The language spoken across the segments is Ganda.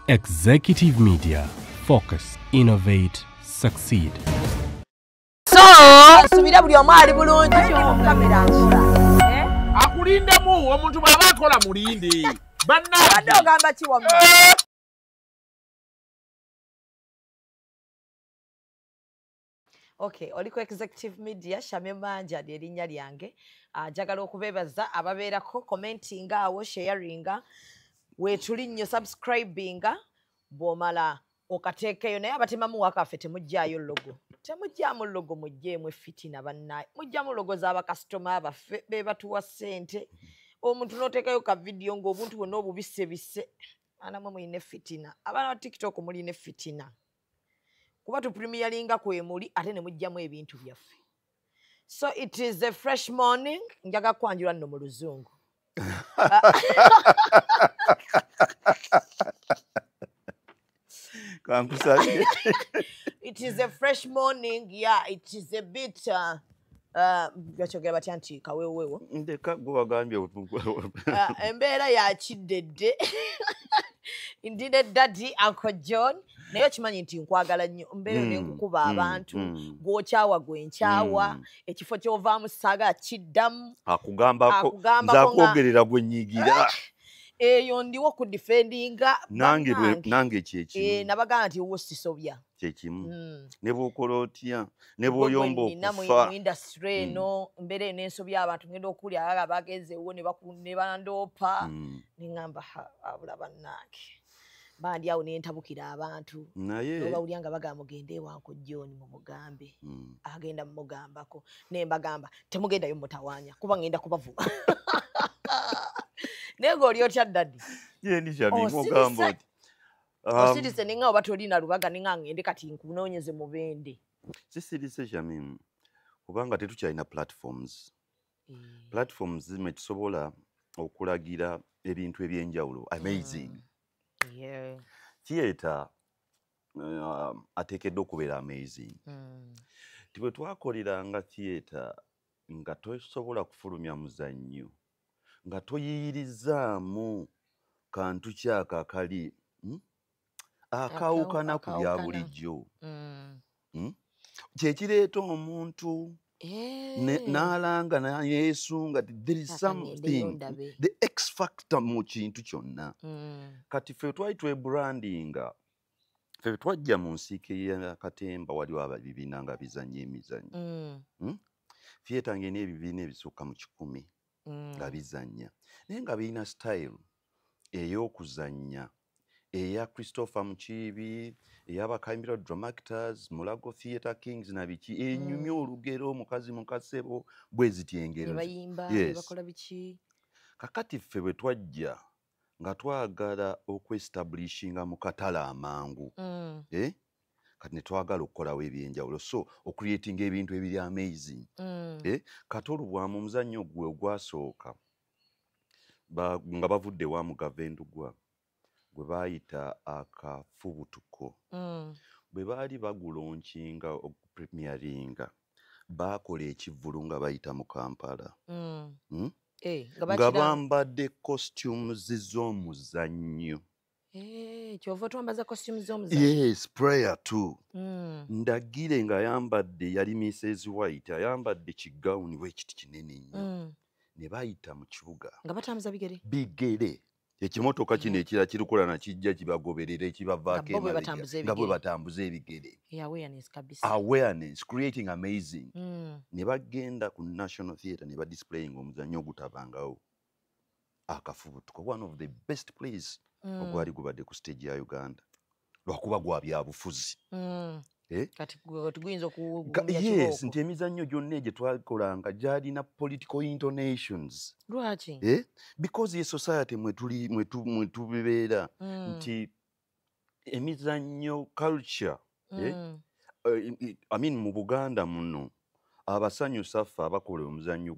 Executive Media. Focus, innovate, succeed. So, subira buli omu ali bulungi kamera nkola. Akulindemu omuntu bw'aba akola mulinde. Bannange. Abadde ogamba ki wamma? Okay, oliko Executive Media, Shamye Manja ly'erinnya lyange. Njagala okubeebaza ababeerako commentinga awo, sharinga, weetuli nnyo subscribinga, bw'omala okateekeyo naye abatemamu wakaffe temuggyaayo logo. Temuggyaamu logo muggyemu effitina bannaye. Muggyamu logo z'abakasitoma baffe be batuwa ssente. Omuntu n'oteekayo ka vidiyo ng'obuntu bwonna obubisebise. Anamwe mulina effitina. Abaana ba TikTok mulina effitina. Kuba tu premieringa kwe muli ate ne mugyamu ebintu byaffe. So it is a fresh morning. Njaga kwanjula nno mu luzungu. It is a fresh morning. Yeah, it is a bit byachogera batya nti kawewewo. Ndeka gwagambye Embeera ya kiddedde. Indine Daddy Uncle John. Naye kimanyi nti nkwagala nnyo mbeera n'enkukuba abantu gw'okyawa gwenkyawa ekifo ky'ovaamu saagala kiddamu akugambako nzakwogerera gwe nnyigira eyo ndiwo ku defendinga nange kyekimu nabagamba nti wo sisobya kyekimu ne bw'okola otya ne bw'oyomba okufa mu industry eno mbeera eno ensobya abantu ngenda okulya abaga bagezeewo ne bandoopa ne ŋŋamba abula bannange bandi awo nentabukira abantu naye bawulya nga bagamba mugende ewanko John mu mugambe agenda mumugambako ne mbagamba temugendayo mutawaanya kuba ngenda kubavuba naye ng'oli otya Daddy yendi kyami mugamba oti osirise ninga oba tolina lubaga ninga ngende kati nkunoonyeze mu bende sisirise kyami kubanga tetukyalina platforms mwe tusobola okulagira ebintu ebyenjawulo amazing theatre ateekeddwa okubeera amazing tibwe twakoleranga theatre nga tosobola kufulumya muzannyo nga toyiyirizaamu kantu kyako akali akawukana ku bya bulijjo kyekireeta omuntu n'alanga nayeesunga there is something the X factor mu kintu kyonna kati ffe twali twebrandinga ffe twajja mu nsiike ya Katemba waliwo ebibiina nga bizannya emizannyo theatre ng'erina ebibiina ebisukka mu 100 nga bizannya naye nga birina style ey'okuzannya eya Christopher Mukiibi ey'abakaimbira Dramactors Mulago Theatre Kings na biki enyumya olugero omukazi mu kasebo bwe ziti engero bakola biki kakati ffe bwe twajja nga twagala okwe-establishinga mu katale amangu kati ne twagala okukolawo ebyenjawulo so ocreatinga ebintu ebiri amazing kati olubwamu omuzannyo gwe ogwasooka nga bavudde wa Mugavendugwa gwe baayita akafubutuko bwe baali bagulonkinga okupremieringa baakola ekivvulu nga bayita mu Kampala nga bambadde costumes z'omuzannyo kyova twambaza costumes z'omuzannyo yes prayer too Ndagire nga ayambadde yali Mrs. White ayambadde kigawuni w'ekiti kinene nnyo ne bayita mu kibuga nga batambuza bigere ekimotoka kino ekira kirikola nakijja kibagoberera ekibavaako nga bwe batambuza ebigere awareness creating amazing ne bagenda ku National Theatre ne badisplaying omuzannyo ogutabangawo akafubutuko one of the best plays ogwali gubadde ku stage ya Uganda lwakuba gwa byabufuzi kati tuguyinza yes nti emizannyo gyonna gye twakolanga gyalina political intonations lwaki because ye society mwe tubeera nti emizannyo culture I mean mu Buganda muno abasanyusa ffe abakola omuzannyo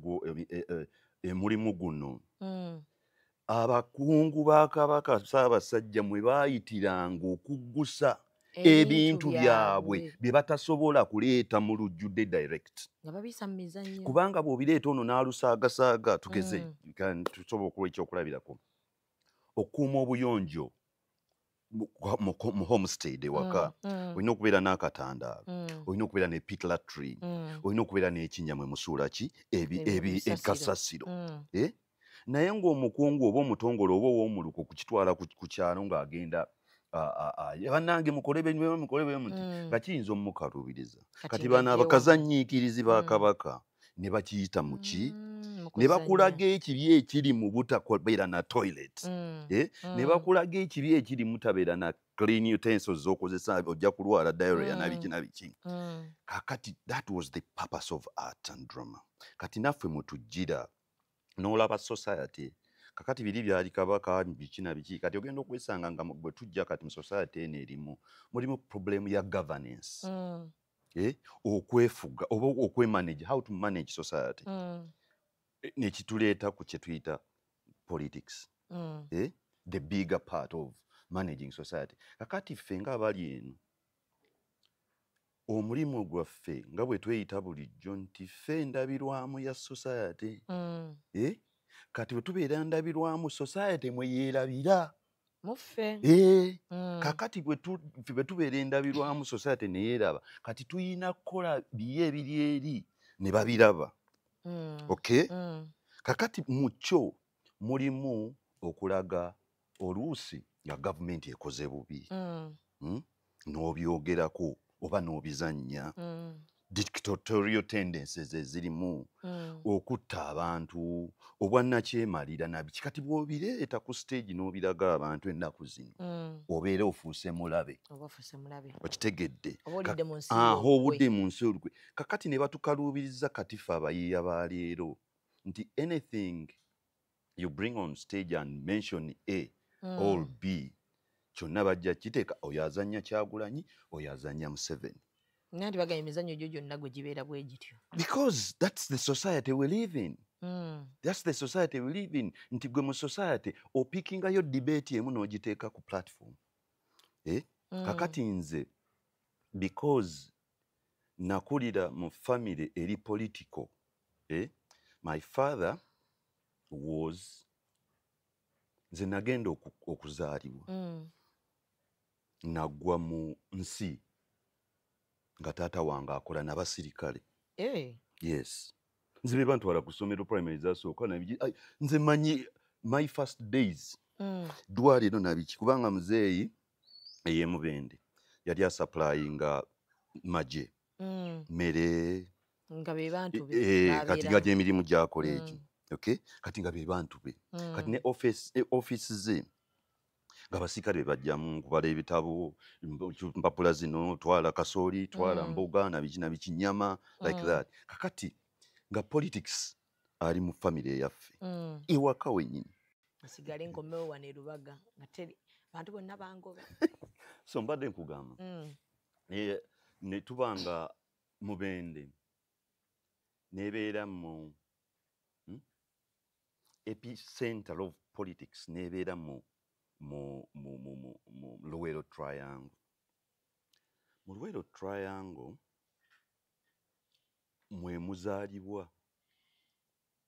emulimu guno abakungu ba Kabaka Ssaabasajja mwe baayitiranga okuggusa ebintu byabwe bye batasobola kuleeta mu lujjudde direct kubanga bw'obireeta ono n'alusaagasaaga tugeze tusobola okuwa ekyokulabirako okuuma obuyonjo mu homestead ewaka olina okubeera n'akatandaalo olina okubeera ne pit latrine olina okubeera n'ekinnya mwe musuula ki ekasasiro naye ng'omukungu oba omutongole oba ow'omuluko kukitwala ku kyalo ng'agenda bannange mukole muti nga kiyinza omumukaluubiriza kati bano abakazanyiikirizi ba kabaka ne bakiyita muki ne bakulaga ekibi ekiri mu butabeera na toilet ne bakulaga ekibi ekiri mutabeera na clean utensils z'okozesa ojja kulwala diarrhea nabiki nabiki kakati that was the purpose of art and drama kati naffe mutujjira n'olaba society kakati biri byali kabaka biki na biki kati ogenda okwesanga nga bwe tujja kati mu society eno erimu mulimu problem ya governance okwefuga oba okwemanage how to manage society nekituleeta ku kye tuyita politics the bigger part of managing society kakati ffe ng'abali eno omulimu gwaffe nga bwe tweyita bulijjo nti ffe endabirwamu ya society kati bwe tubeera ndabirwamu society mwe yeerabira muffe kakati bwe tubeera endabirwamu society ne yeeraba kati tuyina kukola biye ebiri eri ne babiraba okay kakati mu kyo mulimu okulaga oluusi nga gavumenti ekoze bubi n'obyogerako oba n'obizannya dictatorial tendencies ezirimu okutta abantu obwannakyemalira nabiki kati bw'obireeta ku stage n'obiraga abantu ennaku zino obeera ofuuse mulabe okitegedde obudde mu nsi olukwe kakati ne batukaluubiriza kati ffe abayiiya ba leero nti anything you bring on stage and mention A or B kyonna bajja kiteeka oyo azannya Kyagulanyi oyo azannya Museveni nandi baganya emizannyo gyo gyonna gwe gibeera bwe gityo because that's the society we live in that's the society we live in nti gwe mu society opikingayo debate emu n'ogiteeka ku platform kakati nze because nakulira mu family eri political my father was nze nagenda okuzaalibwa naggwa mu nsi nga taata wange akola n'abasirikale yes nze be bantwala ku ssomero primary zasooka nabiki nze manyi my first days dwaliro nabiki kubanga muzeeyi ey'Emubende yali asaplayinga maje mmere nga be bantu kati nga gy'emirimu gy'akola egi okay kati nga be bantu be kati ne office ze nga basirikale be bajjamu kubala ebitabo mpapula zino twala kasooli twala mboga nabiki nyama like that kakati nga politics ali mu family eyaffe ewaka wennyini asigale nkomewo wano erubaga nga teri bantu bonna bangoba so mbadde nkugamba ne tubanga Mubende nebeera mu epicenter of politics nebeera mu Luweero Triangle. Mu Luweero Triangle mwe muzaalibwa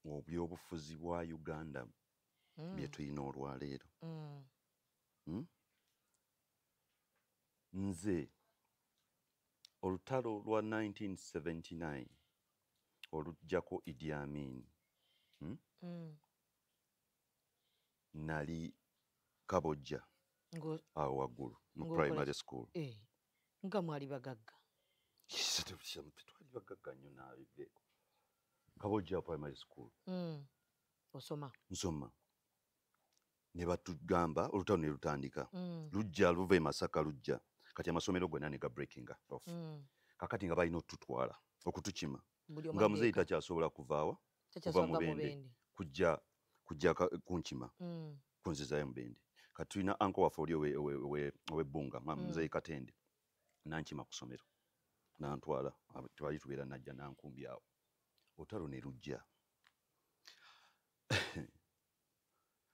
obyobufuzi bwa Uganda bye tulina olwaleero. Nze olutalo lwa 1979 olujjako Idi Amin nali Kabojja awo waggulu mu primary school nga mwali bagagga twali bagagga nnyo naabiveeko Kabojja primary school nsoma ne batugamba olutalo ne lutandika lujja luva e Masaka lujja kati amasomero gonna ne ga breaking off kakati nga balina otutwala okutukima nga muzeeyi takyasobola kuvaawa kuva Mubende kujja kunkima kunzizayo Mubende kati tulina anko waffe oli ow'ebbunga muzeeyi Katende nankima ku ssomero nantwala twali tubeera najja nankumbi awo olutalo ne lujja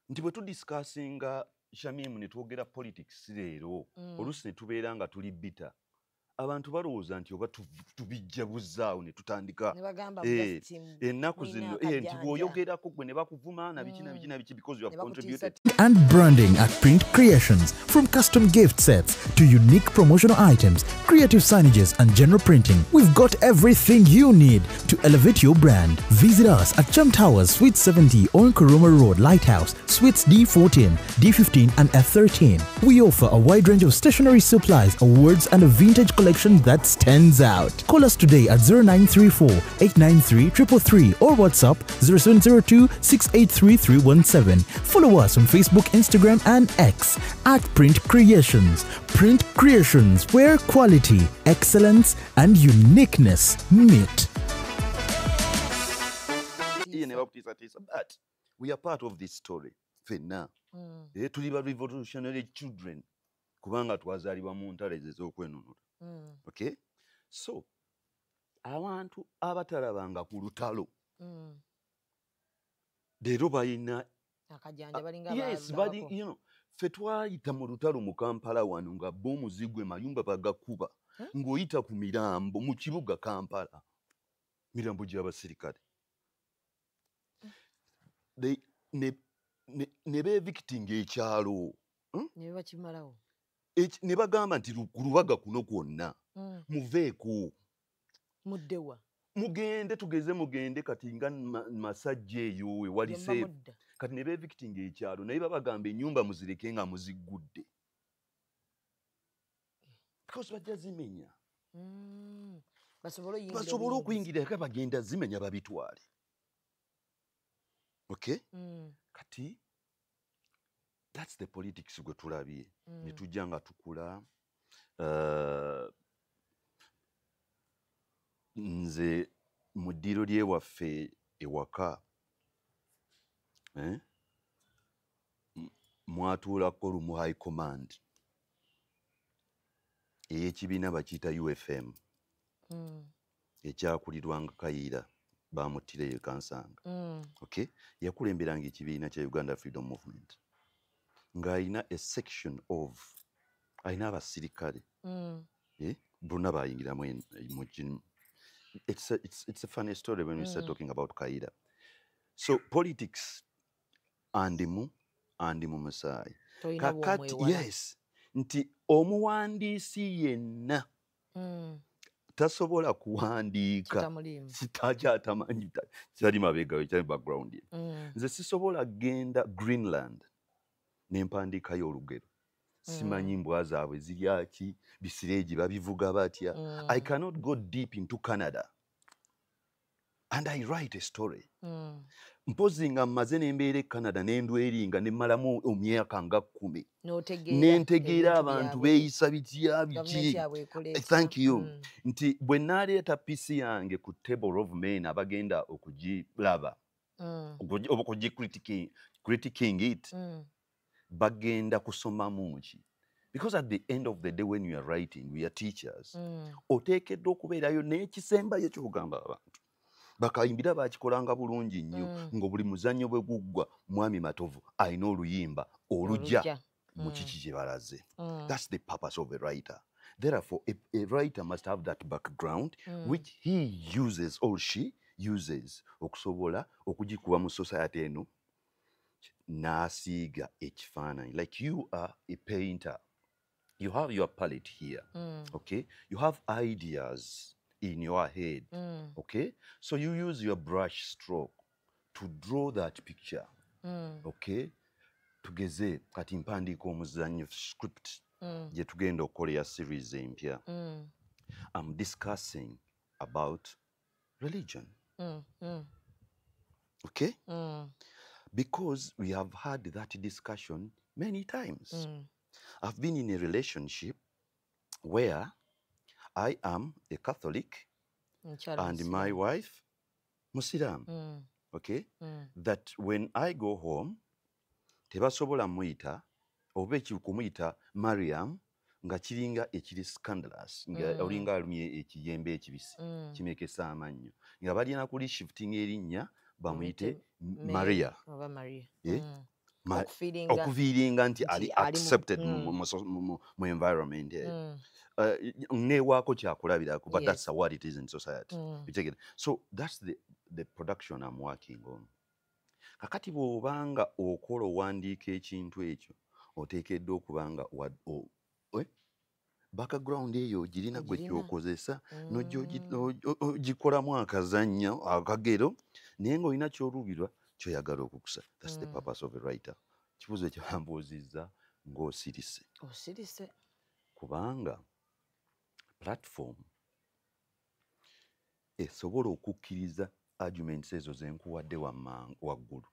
nti bwe tudisikasinga Shamimu ne twogera politics leero oluusi ne tubeera nga tuli bita abantu balowooza nti oba tubijja buzzaawo ne tutandika ennaku zino nti bw'oyogerako gwe ne bakuvuma nabiki because you have contributed and branding at Print Creations. From custom gift sets to unique promotional items, creative signages and general printing, we've got everything you need to elevate your brand. Visit us at Chum Towers, Suite 70 on Kuruma Road, Lighthouse, Suites D14, D15 and F13. We offer a wide range of stationery supplies, awards and a vintage collection that stands out. Call us today at 0934 893 333 or WhatsApp 0702 683 317. Follow us on Facebook, Instagram and X at Print Creations. Print Creations, where quality, excellence and uniqueness meet. But we are part of this story. Fenna. Tuli ba revolutionary children. Kubanga twazalibwa mu ntale ez'okwenunula. Okay? So, abantu abatalabanga ku lutalo. Leero balina akajanja balinga yes, you know, ffe twayita mu lutalo mu Kampala wano nga boomu zigwe mayumba bagakuba ng'oyita ku mirambo mu kibuga Kampala. Mirambo gy'abasirikale. Ne beevikitinga ekyalo. Ne bakimalawo. Ne bagamba nti ku lubaga kuno kwonna muveeko. Muddewa. Mugende kati nga masajja eyo wali safe. Kati ne beevikitinga ekyalo naye babagamba ennyumba muzireke nga muzigudde. Because bajja zimenya. Basobole okuyingira eka bagenda zimenya babitwale. Okay? Kati that's the politics gwe tulabye. Ne tujja nga tukula. Nze mu ddiro ly'ewaffe ewaka mwatuulako lumu high command ey'ekibiina bakiyita UFM ekyakulirwanga Kayiira bamuttirayo Kansanga. Okay? Yakulemberanga ekibiina kya Uganda Freedom Movement ng'alina a section of alina abasirikale bonna bayingiramu mu kino. It's a funny story when we start talking about Kayiira. So politics andimu musaayi. Kakati yes nti omuwandiisi yenna tasobola kuwandiika kitakyatamanyi kitali mabega we kitali background ye. Nze sisobola genda Greenland nempandiikayo olugero. Simanyi mbwa zaabwe ziryaki bisireegi babivuga batya. I cannot go deep into Canada and I write a story. Mpozi nga mmaze nembeera e Canada nendweringa nemmalamu emyaka nga 10 nentegeera abantu beeyisa bitya biki. Thank you. Nti bwe naleeta piisi yange ku table of men abagenda okugiraba critiquing it bagenda kusomamu ki. Because at the end of the day when you are writing, we are teachers. Oteekeddwa okubeerayo n'ekisembayo ky'ogamba abantu. Bakayimbira bakikolanga bulungi nnyo nga buli muzannyo bwe guggwa Mwami Matovu alina oluyimba olujja mu kiki kye balaze. That's the purpose of a writer. Therefore, a writer must have that background which he uses or she uses okusobola okugikuba mu society eno n'asiiga ekifaananyi. Like you are a painter. You have your palette here. Okay? You have ideas in your head. Okay? So you use your brush stroke to draw that picture. Okay? Tugeze kati mpandiika omuzannyo script gye tugenda okukola series empya. I'm discussing about religion. Okay? Because we have had that discussion many times. I've been in a relationship where I am a Catholic and my wife Muslim. Okay? That when I go home, tebasobola muyita oba kumuyita Mariam nga kiringa ekiri scandalous nga olinga alumye ekiyembe ekibisi kimekesa amannyo nga balina kuli shifting erinnya bamuyite Maria oba Maria. Okufiiringa nti ali accepted mu environment. Newaako kyakulabirako, but that's what it is in society. So that's the production I'm working on. kakati bw'obanga okola owandiika ekintu ekyo oteekeddwa okubanga background eyo girina gwe kyokozesa ogikolamu akazannya akagero naye ng'olina ky'olubirwa kyoyagala okukusa. That's the purpose of a writer. Kibuuzo ekyo bambuuzizza ng'osirise kubanga platform esobola okukkiriza arguments ezo zenkuwadde waggulu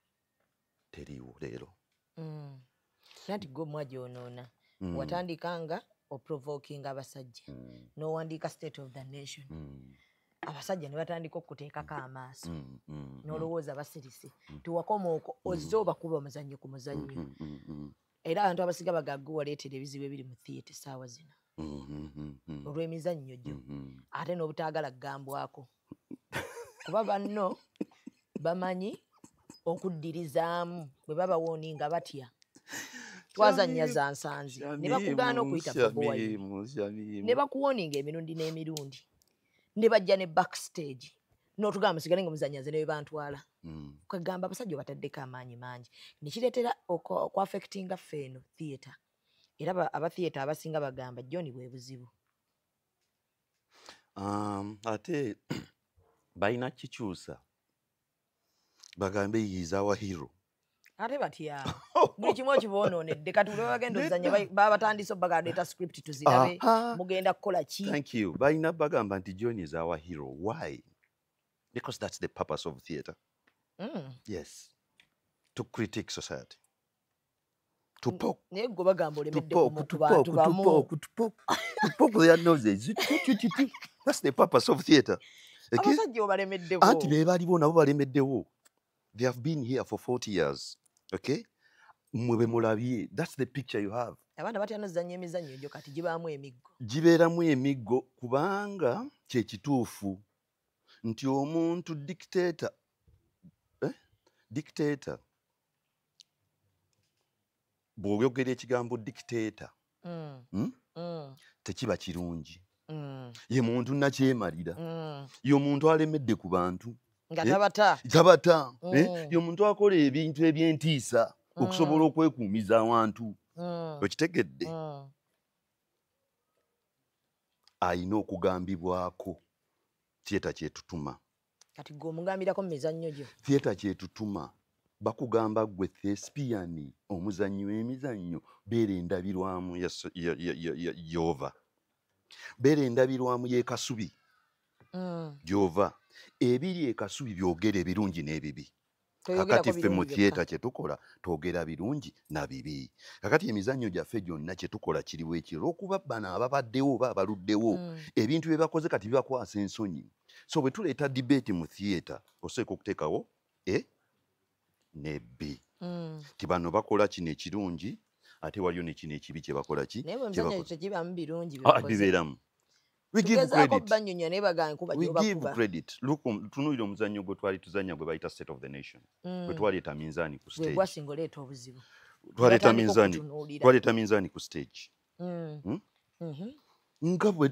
teriiwo leero. Nati gwe mwagyonoona watandikanga oprovoking abasajja n'owandiika state of the nation abasajja ne batandika okuteekako amaaso n'olowooza basirise tiwakoma okwo ozze obakuba omuzannyo ku muzannyo era abantu abasinga bagagga waleetera ebizibu ebiri mu theatre essaawa zino olw'emizannyo gyo ate n'obutaagala kugambwako kuba banno bamanyi okuddirizaamu bwe babawooninga batya twazannya za nsanzi ne bakugaana okuyita babowayi ne bakuwooninga emirundi n'emirundi ne bajja ne backstage n'otugamba musigale nga muzannya ze ne bantwala kwegamba abasajja bataddeko amaanyi mangi nekireetera okuaffectinga ffeeno theatre era abatheatre abasinga bagamba John bwe buzibu. Ate balina kikyusa bagambe he is our hero. Ate batya buli kimu okibonoonedde kati bwe bagenda ozannya baba batandise bagaaleeta script tuzirabe mugenda kukola ki. Thank you. Balina bagamba nti John is our hero. Why? Because that's the purpose of theatre. Yes. To critique society. To poke. Naye gwe bagamba olemedde to poke their noses. That's the purpose of theatre. Abasajja obalemeddewo. Anti be baliwo nabo balemeddewo. They have been here for 40 years. Okay? Mwebe mulabye. That's the picture you have. Abaana batya nozannya emizannyo egyo kati gibaamu emiggo. Gibeeramu emiggo kubanga kye kituufu nti omuntu dictator bw'oyogera ekigambo dictator tekiba kirungi. Ye muntu nakyemalira. Ye omuntu alemedde ku bantu. Nga tabata. Ye omuntu akola ebintu ebyentiisa okusobola okwekuumiza awantu. Okitegedde? Ayina okugambibwako. Theatre kyetutuma. Kati gwe omugambirako mu mizannyo gyo. Theatre kyetutuma. Bakugamba gwe thespian omuzannyi w'emizannyo beera endabirwamu Yehova. Beera endabirwamu y'ekasubi gy'ova. Ebiri ekasubi byogera ebirungi n'ebibi. Kakati ffe mu theatre kyetukola twogera birungi na bibi. Kakati emizannyo gyaffe gyonna kyetukola kiriwo ekiro okuba bano ababaddewo oba abaluddewo ebintu bye bakoze kati bibakwasa ensonyi. So bwe tuleeta debate mu theatre osooka okuteekawo ne B. Ti bano bakola kino ekirungi ate waliyo ne kino ekibi kye bakola ki? Naye emizannyo tekibamu birungi bibeeramu. We give credit. Look, tunuulira omuzannyo gwe twali tuzannya gwe bayita State of the Nation. Bwe twaleeta minzaani ku stage. Gwasinga oleeta obuzibu. Twaleeta minzaani ku stage. Nga bwe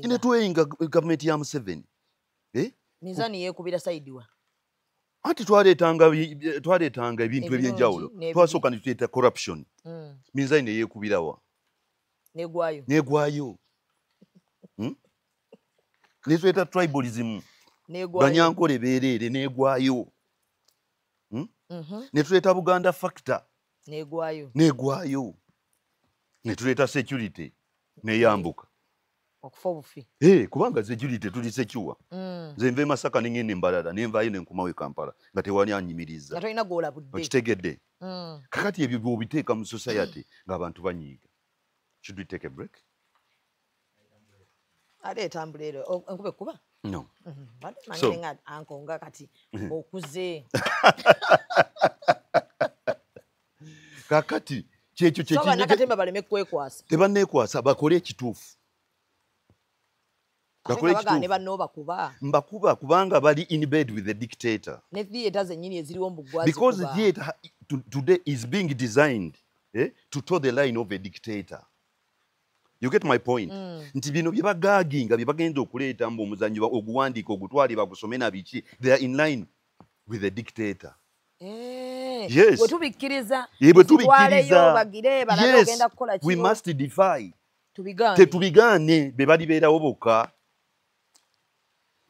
ne tuweyinga gavumenti ya Museveni. Minzaani yeekubira sayidi wa? Ati twaleetanga ebintu eby'enjawulo. Twasooka ne tuleeta corruption. Minzaani ne yeekubira wa? Negwayo. Netweta tribalism banyankole beerere negwayo. Netuleta Buganda factor negwayo. Netuleta security neyambuka okufa obufi. Kubanga security tuli secure. Nze nve Masaka nengende Mbalala nenvayo nenkumawe Kampala nga tewali anyimiriza. Tolina gw'olabudde. Okitegedde. Kakati ebyo by'obiteeka mu society ng'abantu banyiiga. Should we take a break? Ate etambula ero enkube kuba? No. Manye nga ankonga kati okuze. Kakati kyekyo so banakatemba baleme kwekwasa. Tebanneekwasa bakole ekituufu. Ne banno mbakuba kubanga bali in bed with the dictator. Ne theatre zennyini eziriwo mu buggwazi. Because the theatre today is being designed to toe the line of a dictator. You get my point? Nti bino bye bagaaginga bye bagenda okuleeta mbu omuzannyo oguwandiika ogutwale bagusome na biki. They are in line with the dictator. Yes. Bwe tubikkiriza. Bwe tubikkiriza. Bagire balabe ogenda kukola kino. We must defy. Tubigaane. Tetubigaane be balibeerawo bokka.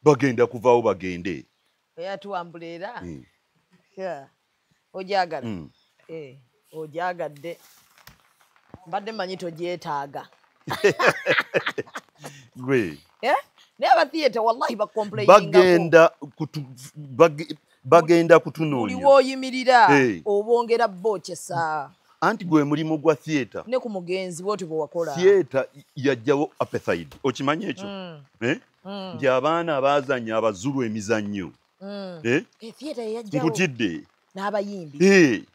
Bagenda kuvaawo bagende. Tuwambulera. Ojagala. Ojagadde. Mbadde manyi togyetaaga. Gwe. Naye abatheatre wallahi bagenda kutunoonya. Buli w'oyimirira obongera bokyesa. Anti gwe mulimu gwa theatre. Ne ku mugenzi bw'oti bwe wakola. Theatre yajjawo apartheid. Okimanyi ekyo? Nti abaana abaazannya abazulu emizannyo. Theatre yajjawo. Nkutidde. N'abayimbi.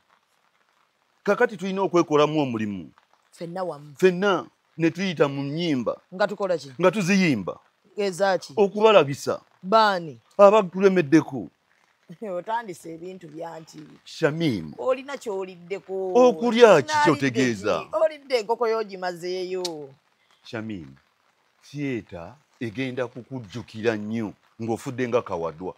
Kakati tulina okwekolamu omulimu. Ffenna wamu. Ffenna ne tuyita mu nnyimba. Nga tukola ki? Nga tuziyimba. Ezaaki. Okubalabisa. Baani. Abakulemeddeko. Otandise ebintu byanti. Shamim. Olina ky'oliddeko. Okulya ki kyotegeeza? Olidde enkoko y'ogimazeeyo. Shamim. Theatre egenda kukujjukira nnyo ng'ofudde nga kawadwa.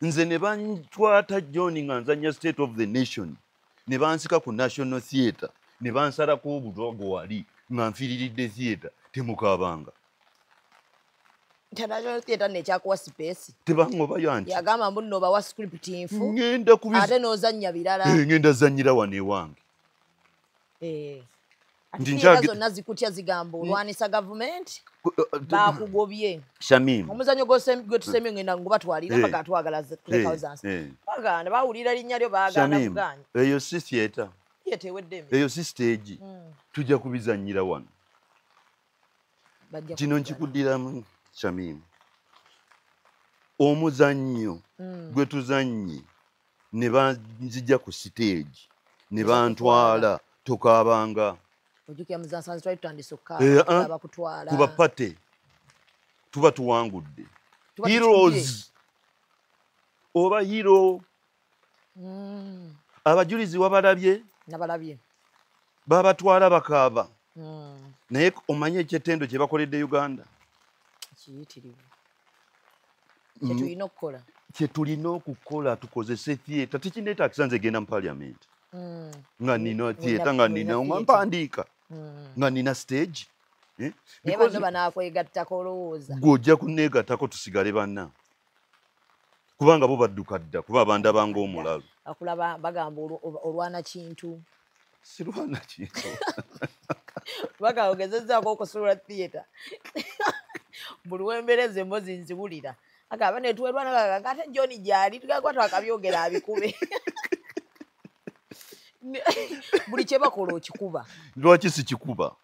Nze ne bantwata John nga nzanya State of the Nation ne bansika ku National Theatre ne bansalako obutwago wali nga nfiiriridde theatre temukaabanga. International Theatre nekyakuwa space. Tebangobayo anti. Yagamba mbu nno bawa script nfu. Ngenda kubiza. Ate n'ozannya birala. Ngenda zanyira wano ewange. Ati zonna zikutya zigamba olwanisa gavumenti bakugobye. Shamim. Omuzannyo gwe tusemye ngenda ngubatwalira baga twagala thousands. Baganda bawulira linnya lyo baaganda kuganya. Eyo si theatre. Yeteweddemu. Eyo si stage. Tujja kubizannyira wano. Kino nkikuddiramu Shamim. Omuzannyo gwe tuzannye ne banzijja ku stage ne bantwala tokaabanga. Ojukya muzansanzi twali tutandise okkaaba bakutwala. Kuba pate tuba tuwangudde. Heroes. Oba hero. Abajulizi wabalabye? Nabalabye. Babatwala bakaaba. Naye omanye ekyetendo kye bakoledde Uganda. Kiyitirivu. Kye tulina okukola. Kye tulina okukola tukozese theatre. Tekineetaagisa nze genda mu parliament. Nga nina theatre nga nina mpandiika. Nga nina stage. Naye banno banakwegattako olowooza. Gw'ojja kunneegattako tusigale banna. Kubanga bo badduka dda kuba bandaba ng'omulalu. Akulaba bagamba olwana kintu. Sirwana kintu. Bagamba ogezezzaako okusuula theatre. Buli w'embeereza emboozi nzibulira. Agamba ne tuwerwana ate John gyali tugakwata akabyogera abikube. Buli kye bakola okikuba. Lwaki si kikuba?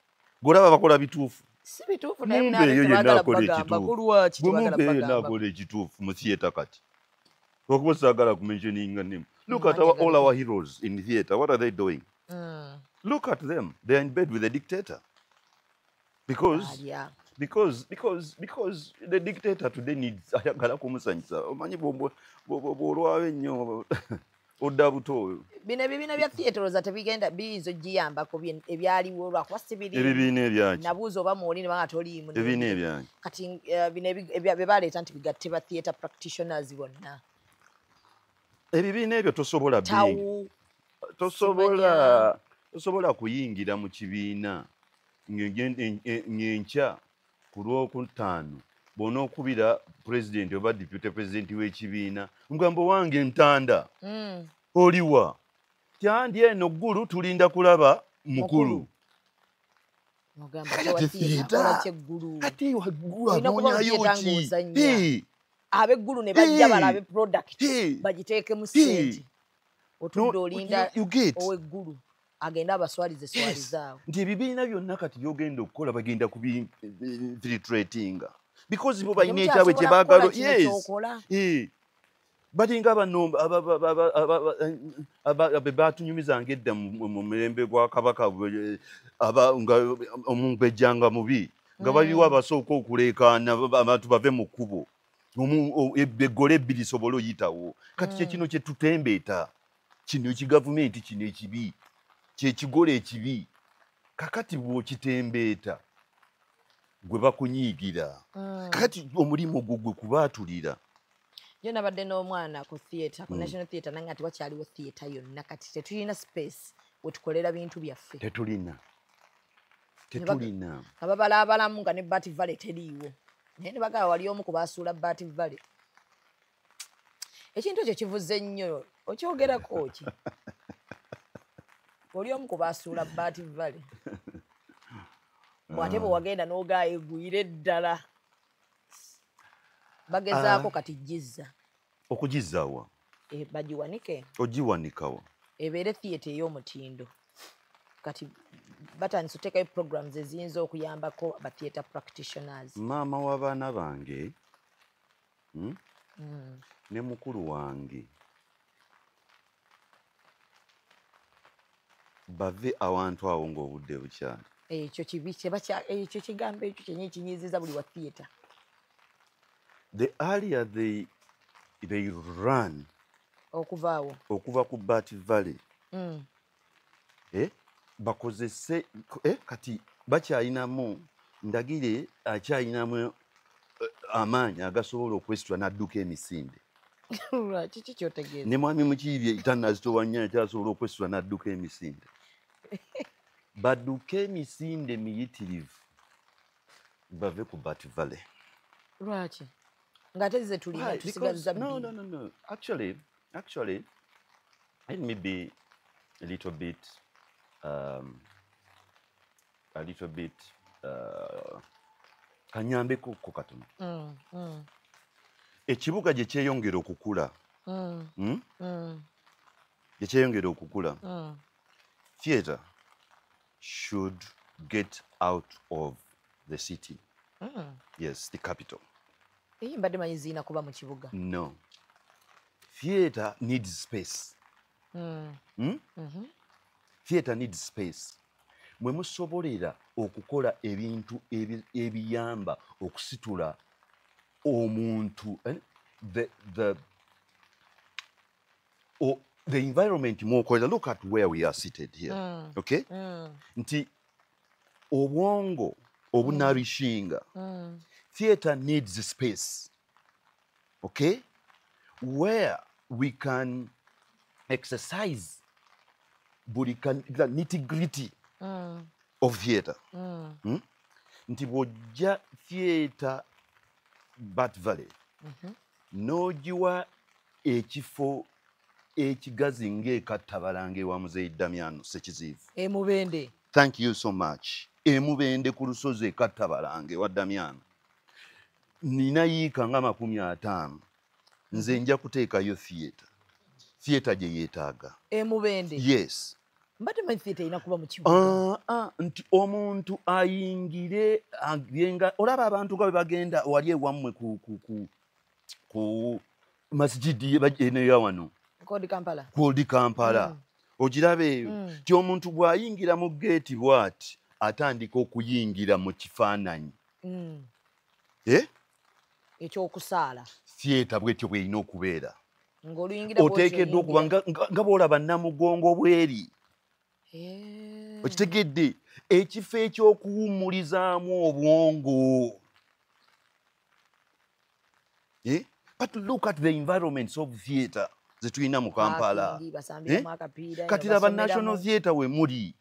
Golaba bakola bituufu. Si bituufu naye naagala bagamba kulwaki tebagala bagamba. Naakola ekituufu mu theatre kati. Okuba saagala kumentioninga name. Look at all our heroes in theatre. What are they doing? Look at them. They are in bed with the dictator. Because the dictator today needs ayagala kumusanyisa. Omanyi bw'olwawo ennyo odda buto. Bino ebibiina bya theatre za tebigenda biizo giyambako ebyaliwo lwakuba si biri. Ebibiina ebyaki. Nabuuza oba mwoli ne banga toliimu. Ebibiina ebyaki. Kati bino bye baleeta nti bigatte ba theatre practitioners bonna. Ebibiina ebyo tosobola bingi. Tosobola kuyingira mu kibiina ng'enkya ku Lwokutaano bw'onookubira pulezidenti oba deputy pulezidenti w'ekibiina mugambo wange ntanda oliwa kyandi eno ggulu tulinda kulaba mukulu. Ate waggulu anoonyayo ki? Ab'eggulu ne bajja balabe product bagiteeke mu stage. Otudde olinda ow'eggulu agenda abaswalize swali zaawo. Nti ebibiina byonna kati byogenda okukola bagenda kubifiltratinga because bo balina ekyabwe kye baagala. Yes. Balinga bano batunyumizanga edda mu mirembe gwa Kabaka omumbejjanga mubi nga baliwo abasooka okuleekaana abantu bave mu kkubo eggole ebbiri sobole oyitawo. Kati kyekino kye tutembeeta kino ekigavumenti kino ekibi kyekigole ekibi. Kakati bw'okitembeeta gwe bakunyiigira. Kakati omulimu gwo gwe kubaatulira Yo nabadde n'omwana ku theatre, ku National Theatre nange ati wakyaliwo theatre yonna kati tetulina space wetukolera bintu byaffe. Tetulina. Ababalaabalamu nga ne Bat Valley teriiwo. Naye ne bagamba wali omu ku baasuula Bat Valley. Ekintu ekyo kivuze nnyo. Okyogerako ki? Oli omu ku baasuula Bat Valley. Bw'ate bwe wagenda n'ogaayegwire ddala. Bagezaako kati jizza. Okugizzawa? Bagiwanike. Ogiwanikawa? Ebeere theatre ey'omutindo. Kati batandise okuteekayo programs eziyinza okuyambako aba theatre practitioners. Maama w'abaana bange ne mukulu wange bave awantu awo ng'obudde bukyali. Ekyo kibi ekyo kigambo ekyo kyennyini kinyiiziza buli wa theatre. The earlier they run okuva ku Bat Valley bakozese kati bakyayinamu ndagire akyayinamu amaanyi agasobola okwesitula n'adduka emisinde. Kiki kyotegeeza? Ne mwami Mukiibye tannazitowa nnyo akyasobola okwesitula n'adduka emisinde. Badduka emisinde miyitirivu bave ku Bat Valley. Lwaki? Ng'ate ze tulina tusigaza bbiri. No. Actually, let me be a little bit kanyambeko ko katono. Ekibuga gye kyeyongera okukula. Gye kyeyongera okukula. Theatre should get out of the city. Yes, the capital. Mbadde manyi zirina kuba mu kibuga. No. Theatre needs space. Theatre needs space. Mwe musobolera okukola ebintu ebiyamba okusitula omuntu the environment mwokolera. Look at where we are seated here. Okay? Nti obwongo obunarishinga. Theatre needs space, okay, where we can exercise the nitty-gritty of theatre. Nti bw'ojja theatre Bat Valley, n'ogiwa ekifo ekigazi ng'ekattabala ewa Muzeeyi Damiano Ssekiziivu. Emubende. Thank you so much. Emubende ku lusozi ekattabala ewa Damiano. Nina yiika nga 50. Nze nja kuteekayo theatre gye yeetaaga. Emubende. Yes. Mbadde manyi theatre erina kuba mu kibuga. Nti omuntu ayingire agenga. Olaba abantu nga bwe bagenda wali ewammwe ku masjidi eneya wano. Cold Kampala. Ogirabe eyo. Ti omuntu bw'ayingira mu geeti bw'ati atandika okuyingira mu kifaananyi. Ekyokusaala. Theatre bwetyo bw'erina okubeera. Ng'oluyingira oteekeddwa okuba nga bw'olaba Namugongo bweri. Okitegedde ekifo eky'okuwummulizaamu obwongo. But look at the environments of theatre ze tulina mu Kampala. Kati laba National Theatre we muli.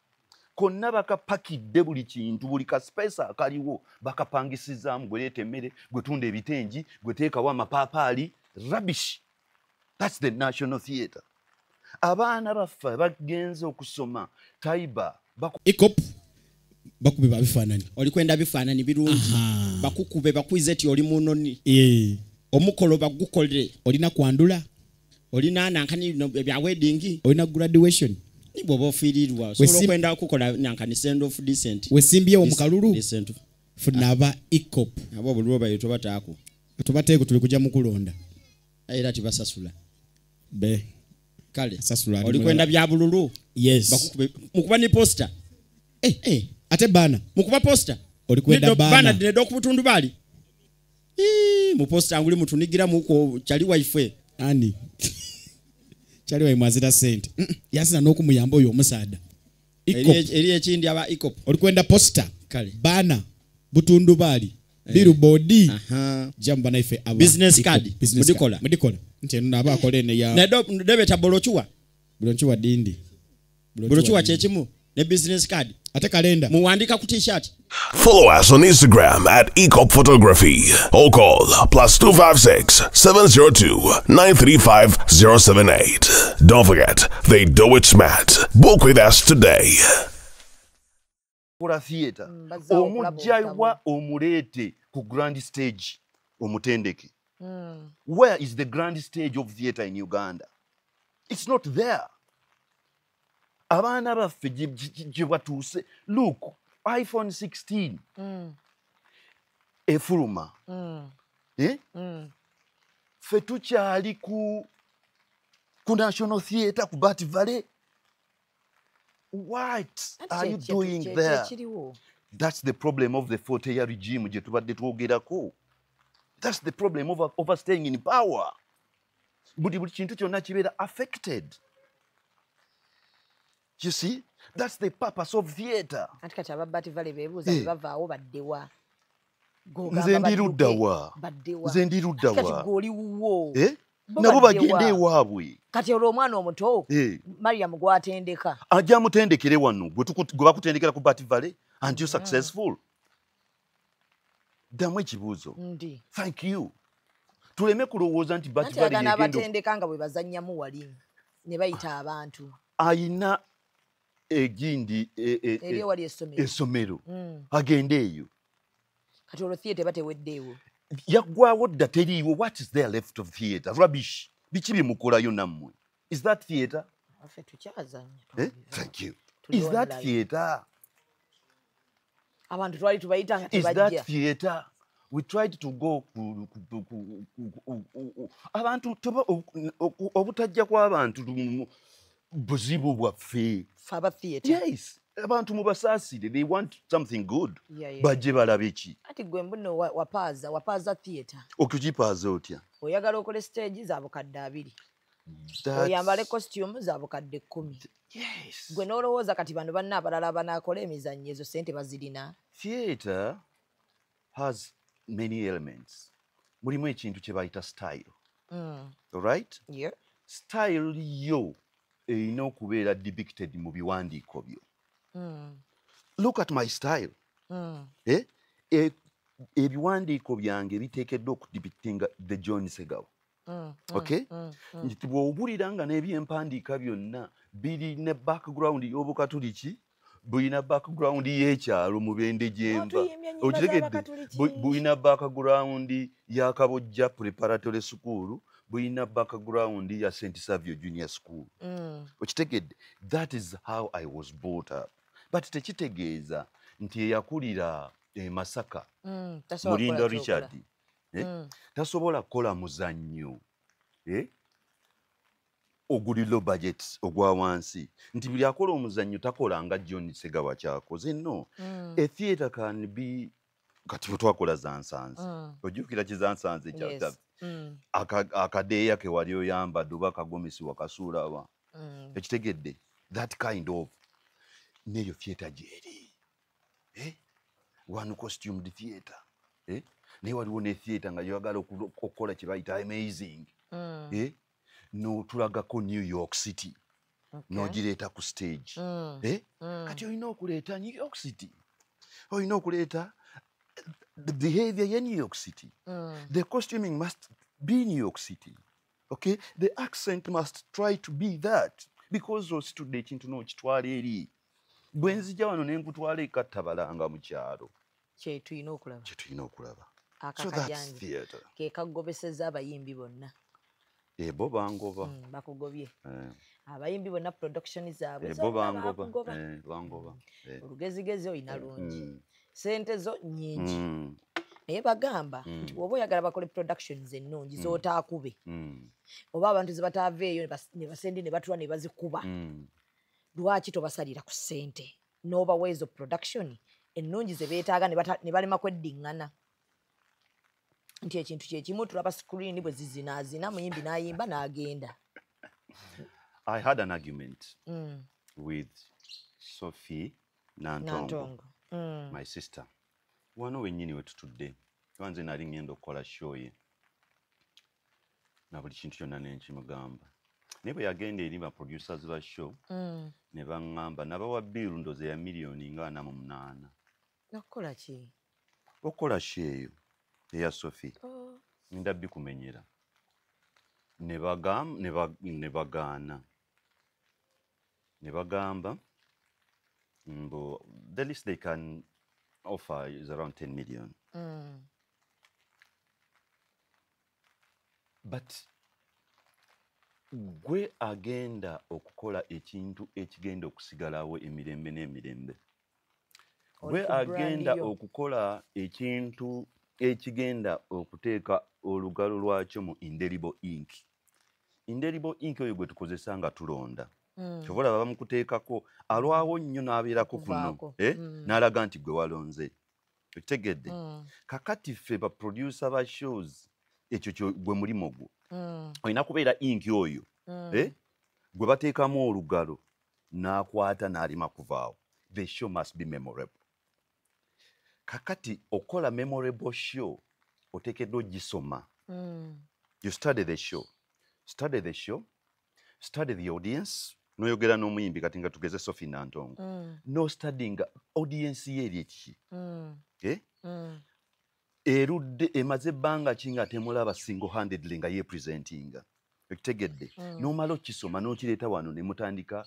Konna bakapakidde buli kintu, buli ka space akaliwo bakapangisizaamu. Gwe leeta emmere, gwe tunda ebitengi, gwe teekawo amapaapaali. Rubbish. That's the National Theatre. Abaana baffe bagenze okusoma Taiba ikop bakube bifaananyi. Oli kwenda bifaananyi birungi. Bakukube bakwize ti oli munoni. Omukolo bagukole. Olina kwandula. Olina nankani bya wedding. Olina graduation. Nibo bofirirwa. So kwenda kukola nankani send off decent. Wesimbye omukalulu. Decent. Funaba ikop. Abo bulwo bayito batako. Tubateeko tuli kujja mukulonda. Era tibasasula. Be. Kale. Sasula. Oli kwenda bya bululu. Yes. Bakukube. Mukuba ni poster. Ate bana. Mukuba poster. Oli kwenda bana. Bana dine dokubutundu bali. Mu poster anguli mutunigira muko chali wife. Ani. Chali wa mwazira sente. Yasina n'okumuyamba oyo omusaada. Eri ekindi aba ikop. Oli kwenda poster. Kale. Bana butundu bali. billboard jamba naife aba business card mudikola nti naba akole ne ya nedebe tabolochua dindi bolochua chechimu ne business card ate kalenda muandika ku t-shirt. Follow us on Instagram at Ecop Photography or call +256 702 935 078. Don't forget, they do it smart. Book with us today. Kula theater omujjawa omulete ku grand stage omutendeke. Where is the grand stage of theater in Uganda? It's not there. Abana baffe gye batuuse. Look, iPhone 16 efuluma ffe tukyali ku National Theatre ku Bat Valley. What are you doing there? That's the problem of the 40-year regime gye tubadde twogerako. That's the problem of overstaying in power. Buli kintu kyonna kibeera affected. You see? That's the purpose of theatre. Antikati ababati vale bebuza bavaawo baddewa. Nze ndiruddawa. Nze ndiruddawa. Kati goli wuwo. Nabo bagende ewaabwe. Kati olwo omwana omuto Mariam gwatendeka. Ajja mutendekere wano gwe bakutendekera ku Bat Valley and you successful. Damwe ekibuuzo. Thank you. Tuleme kulowooza nti Bat Valley yegendo. Abatendeka nga bwe bazannyamu wali ne bayita abantu. Ayina egindi essomero agende eyo kati olwo theatre bateweddeewo yaggwawo dda teriiwo. What is there left of theatre? Rubbish. Biki bye mukolayo nammwe? Is that theatre? Thank you. Is that theatre? Abantu twali tubayita nga tebajja. Is that theatre? We tried to go abantu obutajja kw'abantu buzibu bwaffe. Faba theatre. Yes. Abantu mubasaasire. They want something good. Bajje balabe ki. Ati gwe mbuno wapaaza theatre. Okukipaaza otya? Oyagala okole stage za bukadde 2. Oyambale costume za bukadde 10. Yes. Gwe n'olowooza kati bano banna abalala banaakola emizannyo ezo ssente bazirina. Theatre has many elements. Mulimu ekintu kye bayita style. Alright? Yeah. Style yo erina okubeera depicted mu biwandiiko byo. Look at my style. Ebiwandiiko byange biteekeddwa okudepictinga the John Segawa. Okay? Nti bw'owulira nga n'ebyempandiika byonna biri ne background y'obukatuliki, bulina background y'ekyalo mu bende gyemba. Okitegedde? Bulina background ya Kabojja Preparatory School, bulina background ya St. Savio Junior School. Okitegedde? That is how I was brought up. But tekitegeeza nti eyakulira Masaka Mulinda Richard tasobola kukola muzannyo oguli low budget ogwa wansi nti buli akola omuzannyo takola nga John Segawa kyakoze. No. A theatre can be kati bwe twakola zansanze ojjukira kizansanze kyagabi akadeeya ke wali oyambadde oba akagomesi wakasuula wa ekitegedde that kind of neyo theatre gyeri one costumed theatre naye waliwo ne theatre nga yoyagala okukola kye bayita amazing n'otulagako New York City n'ogireeta ku stage kati olina okuleeta New York City, olina okuleeta the behavior ye New York City, the costuming must be New York City, okay, the accent must try to be that because ositudde ekintu n'okitwala eri bwe nzija wano ne nkutwala ekattabalanga mu kyalo kye tulina okulaba. So that's theatre. Ke kagobeseza abayimbi bonna. Bo bangoba. Bakugobye. Abayimbi bonna production zaabwe. Bo bangoba. Olugezigezi oyina lungi. Sente zo nnyingi. Naye bagamba nti oba oyagala bakole productions ennungi z'otaakube. Oba abantu ze bataaveeyo ne basende ne batula ne bazikuba. Lwaki tobasalira ku ssente n'obawa ezo production ennungi ze beetaaga ne balema kweddiŋŋana nti ekintu kyekimu tulaba screen bwe zizinaazina muyimbi n'ayimba n'agenda. I had an argument with Sophie Nantongo, my sister. Wano wennyini we tutudde Wanze nali ngenda okukola show ye na buli kintu kyonna nenkimugamba naye bwe yagenda eri ba producers ba show ne baŋŋamba nabawa biiru ndoze ya miliyoni nga 48 nakukola ki okukola show eyo eya Sophie nda bikumenyera ne bagamba mbo the least they can offer is around 10 million. But gwe agenda okukola ekintu ekigenda okusigalawo emirembe n'emirembe. Gwe agenda okukola ekintu ekigenda okuteeka olugalo lwakyo mu indelible ink. Indelible ink oyo gwe tukozesa nga tulonda. Kyobola baba mukuteekako alwawo nnyo n'abeerako kuno n'alaga nti gwe walonze. Okitegedde? Kakati ffe ba producer ba shows ekyo gwe mulimo gwo. Olina kubeera ink oyo gwe bateekamu olugalo n'akwata n'alima kuvaawo. The show must be memorable. Kakati okola memorable show oteekeddwa ogisoma. You study the show. Study the show. Study the audience. Noyogera n'omuyimbi kati nga tugeze Sophie Nantongo. No studying audience ye eri ekiki. Erudde emaze ebbanga ki nga temulaba single handedly nga yepresentinga. Ekitegedde. N'omala okisoma n'okireeta wano ne mutandika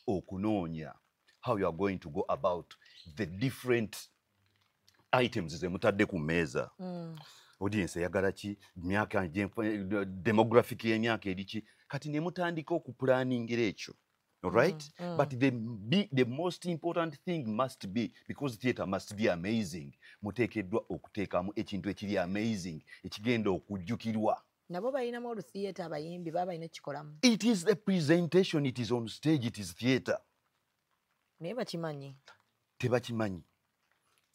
okunoonya how you are going to go about the different items ze mutadde ku meeza. Audience eyagala ki, myaka demographic y'emyaka eriki, kati ne mutandika okupulaningira ekyo. Alright? But the most important thing must be, because theatre must be amazing, muteekeddwa okuteekamu ekintu ekiri amazing, ekigenda okujjukirwa. Nabo balinamu olu theatre abayimbi baba balina ekikolamu. It is the presentation, it is on stage, it is theatre. Naye bakimanyi. Tebakimanyi.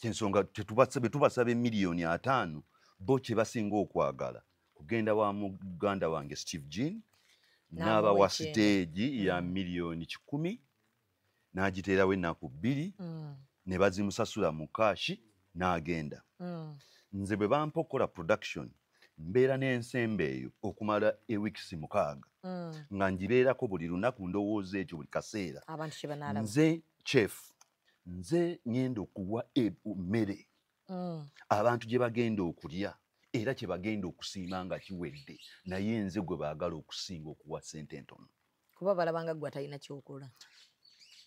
Kyensonga tubasaba miliyoni 5 bo kye basinga okwagala kugenda wa muganda wange Steve Jean n'aba wa stage ya miliyoni 10 n'agiteerawo ennaku 2 ne bazimusasula mu kashi n'agenda. Nze bwe bampa okukola production mbeera n'ensembe eyo okumala eweeks 6 nga ngibeerako buli lunaku ndowooza ekyo buli kaseera. Nze chef, nze ngenda okuwa emmere abantu gye bagenda okulya era kye bagenda okusiima nga kiwedde, naye nze gwe baagala okusinga okuwa ssente entono. Kuba balabanga gwe atalina kyokola.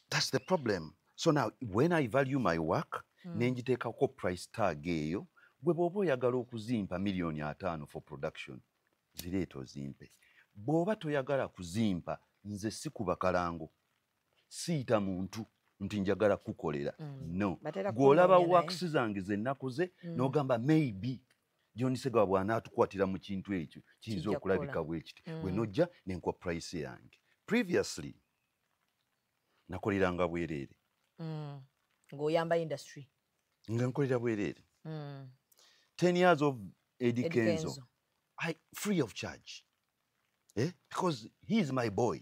That's the problem. So now when I value my work nenjiteekako price tag eyo, gwe bw'oba oyagala okuzimpa miliyoni 5 for production zireeta ozimpe. Bw'oba toyagala kuzimpa, nze si kuba kalango, siyita muntu nti njagala kukolera. No. Gw'olaba works zange ze nakoze n'ogamba maybe John Segawa bw'anaatukwatira mu kintu ekyo kiyinza okulabika bwe kiti. Bwe nojja nenkuwa price yange. Previously nakoleranga bwereere. Ng'oyamba industry. Nga nkolera bwereere. 10 years of Eddie Kenzo. Free of charge. Because he is my boy.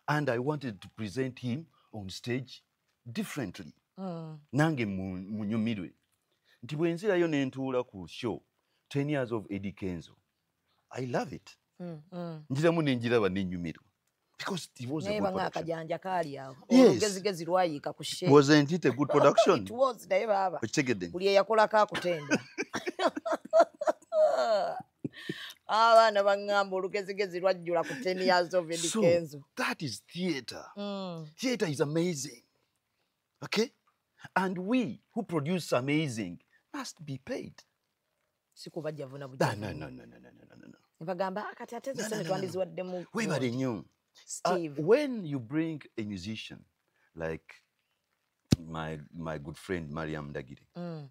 And I wanted to present him on stage differently. Nange munyumirwe. Nti bwe nzirayo ne ntuula ku show 10 years of Eddie Kenzo. I love it. Njiramu ne njiraba ne nyumirwa. Because it was a good production. Akajanja kali awo. Yes. Lwayika ku show. Wasn't it a good production? It was, naye baba. Buli eyakolako akutenda. Abaana baŋŋamba olugezigezi lwajjula ku 10 years of Eddie Kenzo. So that is theatre. Theatre is amazing. Okay? And we who produce amazing must be paid. Sikuba javuna bujavuna. No. Bagamba akati atezo sene twandiziwadde mu. Webale nnyo. When you bring a musician like my good friend Mariam Ndagire on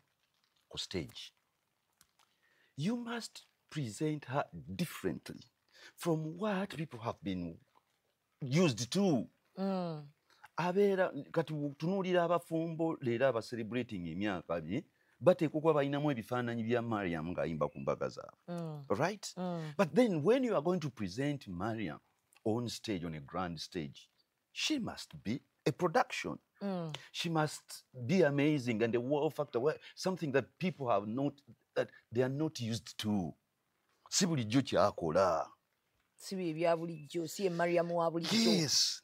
stage, you must present her differently from what people have been used to. Abeera kati tunuulira abafumbo leero aba celebrating emyaka bye bateekwa kuba balinamu ebifaananyi bya Mariam ng'ayimba ku mbaga zaabwe. Right? But then when you are going to present Mariam on stage, on a grand stage, she must be a production. She must be amazing and a wow factor, something that people have not, that they are not used to. Si bulijjo kyakola. Si bya bulijjo, si Mariam wa bulijjo. Yes.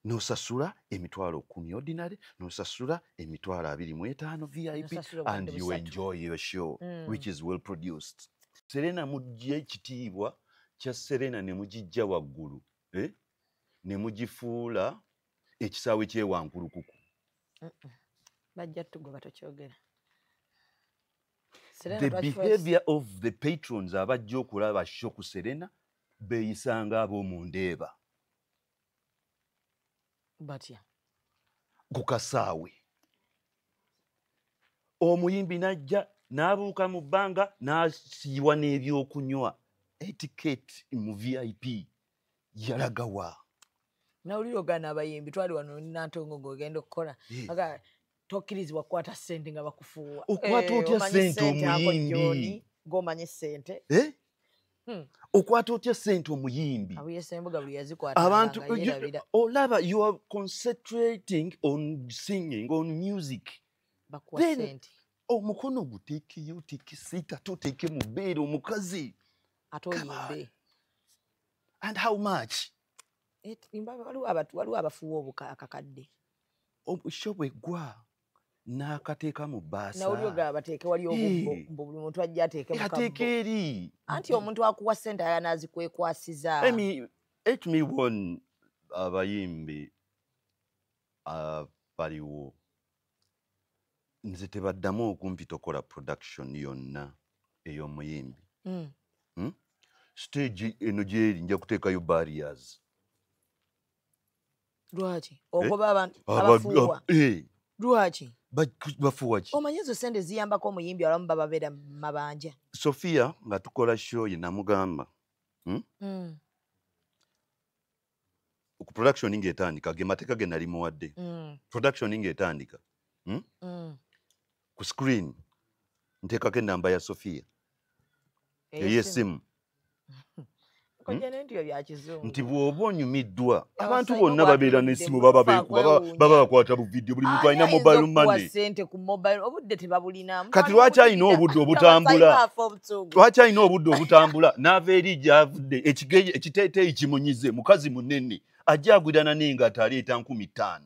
Nosasula emitwalo 10 ordinary, nosasula emitwalo 25 VIP, and you enjoy your show, which is well produced. Serena mujje ekitiibwa kya Serena ne mujijja waggulu, ne mugifuula ekisaawe kyewankulukuku. Bajja tugoba tokyogera. The behavior of the patrons abajja okulaba show ku Serena beeyisanga ab'omu Ndeeba. Batya. Ku kasaawe. Omuyimbi najja n'abuuka mu bbanga n'asiiwa n'ebyokunywa. Etiquette mu VIP yalagawa. Nawulira ogana abayimbi twali wano Nantongo ng'ogenda okukola. Aga tokkirizibwa kukwata ssente nga bakufuuwa. Okwata otya ssente omuyimbi? Ng'omanye ssente. Okwata otya ssente omuyimbi? Abuyesembuga buli yazikwata. Abantu olaba, you are concentrating on singing, on music. Bakuwa ssente. Omukono guteekeyo, oteeke siita, toteeke mu bbeere omukazi. Ate oyimbe. And how much? Waliwo abafuuwa akakadde. Show bweggwa n'akateeka mu bbaasa. Nawulira ogaba bateeke wali obubbo, buli muntu ajja ateeke mu kabbo. Ateeka eri. Anti omuntu akuwa ssente yanazikwekwasiza. Let me warn abayimbi baliwo. Nze tebaddamu okumpita okola production yonna ey'omuyimbi. Stage eno gyeri nja kuteekayo barriers. Lwaki? Ogoba abantu abafuuwa. Lwaki? Bafuuwa ki? Omanyi ezo ssente ziyambako omuyimbi abamu babeera mabanja. Sophia nga tukola show ye namugamba. Ku production ng'etandika, ge mateeka ge nali muwadde. Production ng'etandika. Ku screen nteekako ennamba ya Sophia ey'essimu. Nti bw'oba onyumiddwa abantu bonna babeera n'essimu baba bakwata bu video, buli muntu alina mobile money. Kati lwaki alina obudde obutambula? Lwaki alina obudde obutambula? N'ava eri gy'avudde ekiteeteeyi kimunyize, mukazi munene ajja agwirana n'engato aleeta 15,000.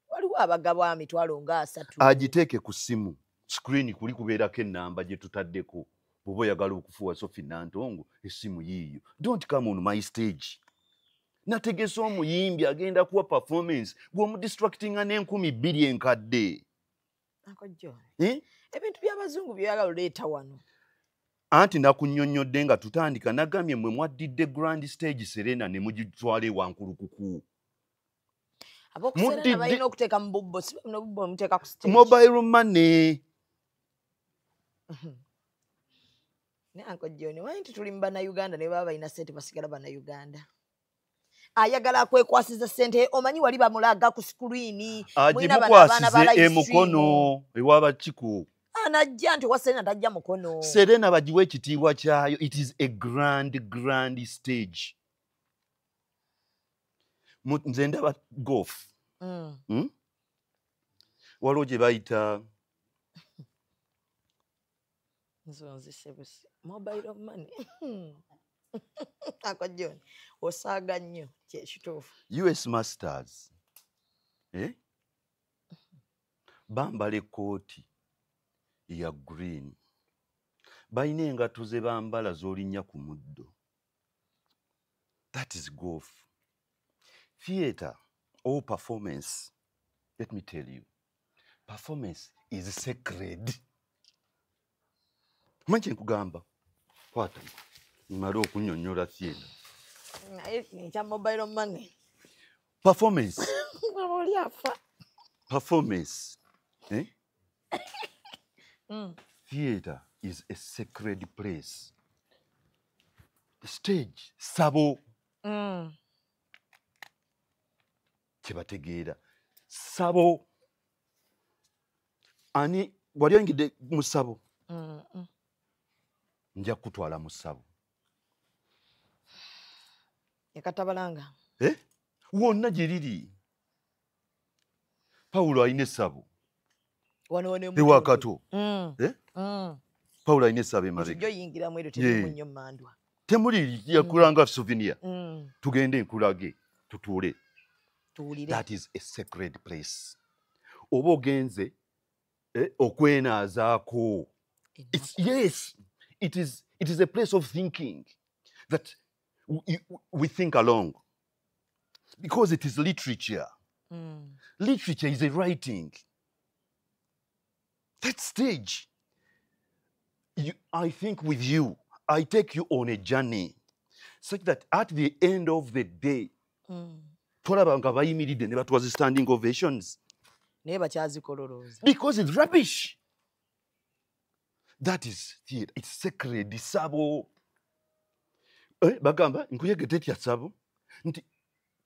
Waliwo abagabo emitwalo nga 3. Agiteeke ku ssimu, screen kuli kubeerako ennamba gye tutaddeko. Bw'oba oyagala okufuuwa Sophie Nantongo, essimu yiiyo. Don't come on my stage. Nategese omuyimbi agenda kuwa performance bw'omudistractinga n'2,000 enkadde. Ebintu by'abazungu by'oyagala oleeta wano. Anti nakunnyonnyodde nga tutandika, nagambye mmwe mwaddidde grand stage Serena ne mugitwala ewankulukuku. Abokuserena balina okuteeka mu bubbo, si bwe bubbo muteeka ku stage. Mobile money. Ne Uncle John, why nti tuli mbana Uganda ne baba ina ssente basigala bana Uganda. Ayagala kwekwasiza ssente, omanyi wali bamulaga ku screen. Mwina bana bala emukono ewaba chiku. Anajja nti wa Serena tajja mukono. Serena bagiwe ekitiibwa kyayo. It is a grand stage. Nze ndaba golf. Waliwo gye bayita mobile money. Uncle John, osaaga nnyo kyekituufu. US Masters. Bambala ekkooti ya green. Balina engatto ze bambala z'olinnya ku muddo. That is golf. Theatre or performance, let me tell you, performance is sacred. Manche nkugamba kwata mmalo okunnyonnyola theatre. Nkya mobile money. Performance. Oli afa. Performance. Theatre is a sacred place. The stage sabo. Kyebategeera sabo. Ani wali oyingidde mu ssabo? Nja kutwala mu ssabo. Ekatabalanga. Wonna gye liri. Paulo alina essabo wano ewakato Paulo alina essabo emabega jo yingiramu eryo teri nnyo mandwa temuli yakulanga souvenir tugende nkulage tutuule that is a sacred place oba ogenze okwenaazaako yes it is a place of thinking that we think along because it is literature. Literature is a writing. That stage, I think with you, I take you on a journey such that at the end of the day, was standing ovations. Because it's rubbish. That is theater. It's sacred. It's sabo. Bagamba, nkuyegete ya sabo. Nti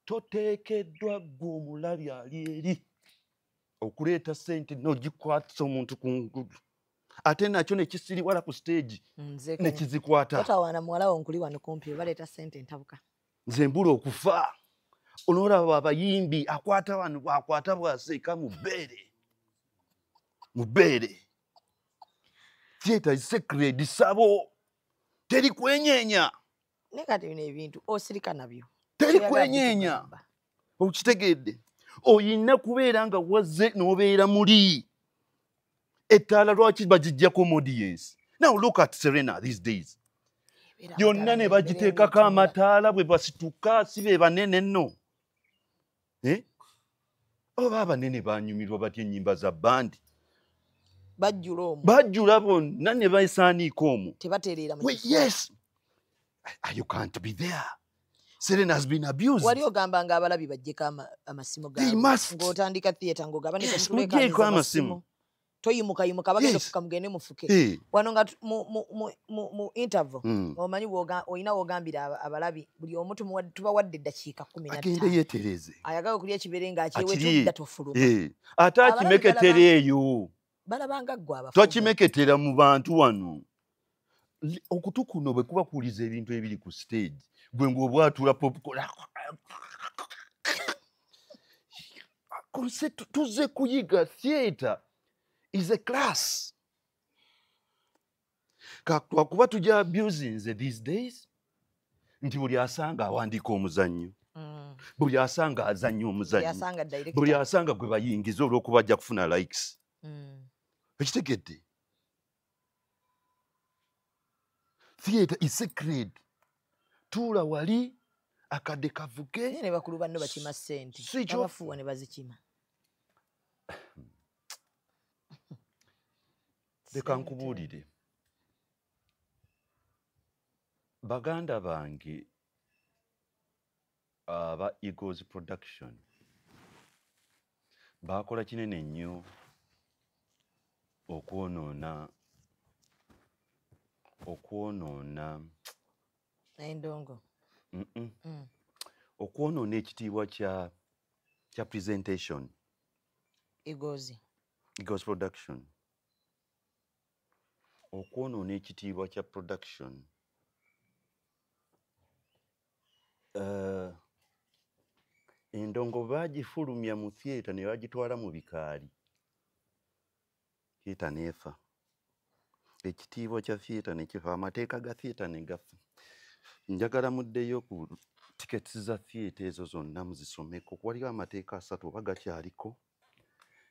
totekeddwa gomulabi alieri. Okuleeta sente n'ogikwata omuntu ku ngulu. Ate nakyo ne kisiri wala ku stage. Ne kizikwata. Totawana muwala wo nkuli wano kumpi baleeta sente ntabuka. Nze mbula okufa. Olaba abayimbi akwata wano akwata bwaseka mubere. Theater is sacred, sabo. Teri kwenyenya. Nekati bino ebintu osirika nabyo. Teri kwenyenya. Okitegedde. Oyina kubeera nga wazze n'obeera muli. Ettaala lwaki bagijjako audience. Now look at Serena these days. Yonna ne bagiteekako amataala bwe basituka si be banene nno. Oba abanene banyumirwa batya ennyimba za bandi. Bajjula bonna ne baesaaniika omwo. Tebatereera mu kifo. Yes. You can't be there. Serena has been abused. Wali ogamba nga abalabi bajjeko amasimu gaabwe. Ng'otandika theatre ng'ogamba ne mugyeeko amasimu. Toyimuka bagenda fuka mugende mufuke. Wano nga mu interval omanyi oyina wogambira abalabi buli omu tubawadde eddakiika 15. Agende yeetereze. Ayagala okulya ekibeere ng'akyeweetudda tofuluma. Ate akimeketera eyo. Balabanga ggwe abafu. Twakimeketera mu bantu wano. Okutu kuno bwe kuba kuwuliza ebintu ebiri ku stage gwe ng'obwatula popcorn. Tuze kuyiga theatre is a class. Kakuba tujja abusing these days nti buli asanga awandiika omuzannyo. Buli asanga azannya omuzannyo. Buli asanga gwe bayingiza olw'okuba ajja kufuna likes. Ekitegedde. Theatre is sacred. Tuula wali akadde kavuge. Ne bakulu banno bakima ssente. Abafuuwa ne bazikima. Leka nkubuulire. Baganda bange aba Eagles Production bakola kinene nnyo okwonoona endongo. Okwonoona ekitiibwa kya presentation. Eagles Production. Okwonoona ekitiibwa kya production. Endongo baagifulumya mu theatre ne bagitwala mu bikaali. Theatre neefa. Ekitiibwa kya theatre ne kifa. Amateeka ga theatre ne gafa. Njagala muddeyo ku tiketi za theatre ezo zonna muzisomeko. Waliwo amateeka 3 oba gakyaliko.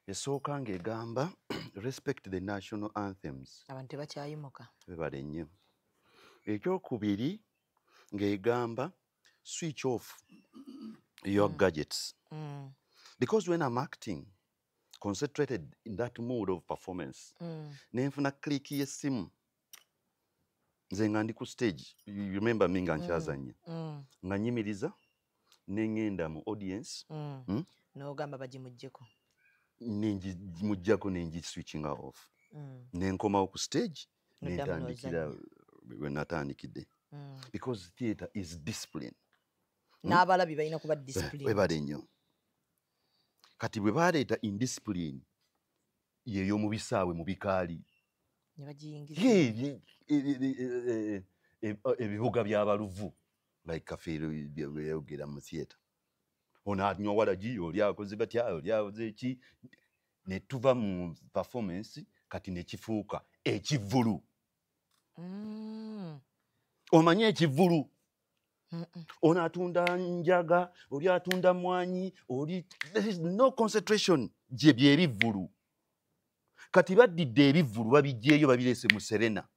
Esooka ng'egamba respect the national anthems. Abantu tebakyayimuka. Bebale nnyo. Ekyokubiri ng'egamba switch off your gadgets. Because when I'm acting, concentrated in that mood of performance, nenfuna click y'essimu. Nze nga ndi ku stage, you remember me nga nkyazannya. Nga nyimiriza, n'engenda mu audience. N'ogamba bagimuggyeko. Mujjako nengi switching off. Nenkomawo ku stage, nentandikira we natandikidde. Because theatre is discipline. N'abalabi balina kuba discipline. Webale nnyo. Kati bwe baleeta indiscipline yeeyo mu bisaawe mu bikaali. Ne bagiyingiza. Ebibuga by'abaluvu like Kafeero byayogera mu theatre. ono anywa walagi oli akoze batya oli akoze ki ne tuva mu performance kati ne kifuuka ekivulu omanye ekivulu ono atunda njaga oli atunda mwanyi oli there is no concentration gye byebivulu kati baddidde ebivulu babijjeeyo babireese mu Serena.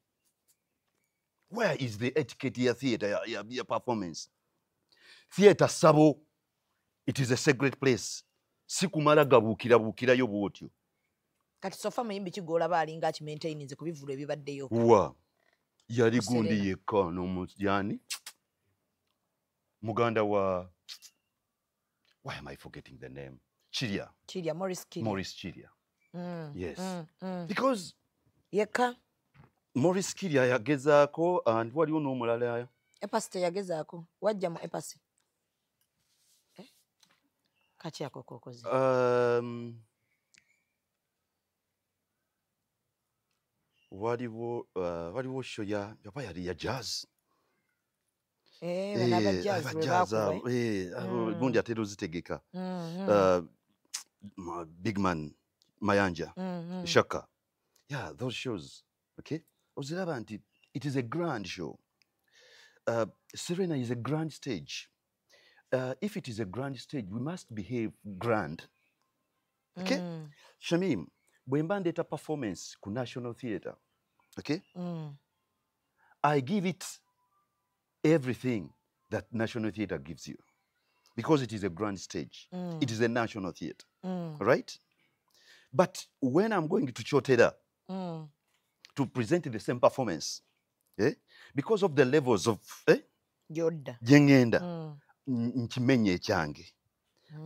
Where is the etiquette ya theatre ya performance? Theatre sabo, it is a sacred place. Sikumala gabuukirayo bwotyo. Kati sofa muyimbi kigolaba alinga akimaintaininze ku bivulu ebibaddeyo. Wa yali gundi yekka n'omujani muganda wa why am I forgetting the name? Chiria, Maurice Chiria. Yes. Because yekka Maurice Chiria yagezaako and waliwo n'omulala Epasi yagezaako wajja mu Epasi kati akokokoze waliwo show yaba yali ya jazz gundi atera ozitegeka Big Man Mayanja Shaka, yeah, those shows, okay, oziraba nti it is a grand show. Serena is a grand stage. If it is a grand stage, we must behave grand. Okay? Shamim, bwemba ndeta performance ku National Theatre, okay? I give it everything that National Theatre gives you because it is a grand stage. It is a National Theatre, right? But when I'm going to Chotera to present the same performance, because of the levels of jengenda nkimenye ekyange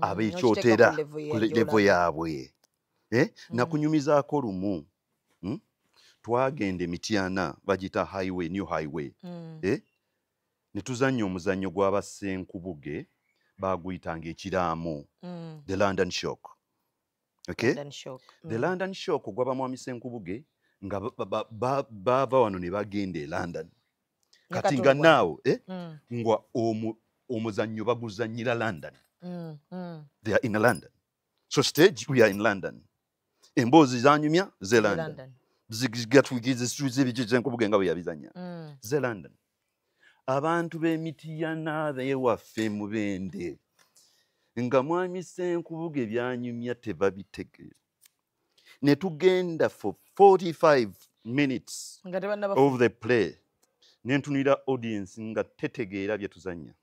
abekyotera ku level yaabwe nakunyumizaako lumu twagenda Mityana bagita highway new highway ne tuzannya omuzannyo gw'abassenkubuge baguyitanga ekiraamu the London Shock. Okay? The London Shock gwaba mwami Ssenkubuge nga bava wano ne bagenda e London. Kati nga naawe ngwa omuzannyo baguzannyira London. They are in London. So stage we are in London. Emboozi zanyumya ze London. Zigatwigize streets ebijje Ssenkubuge nga bwe yabizannya. Ze London. Abantu b'Emityana bewaffe mu Bende nga mwami Ssenkubuge byanyumya tebabitegeera. Ne tugenda for 45 minutes of the play. Nentunira audience nga tetegeera bye tuzannya.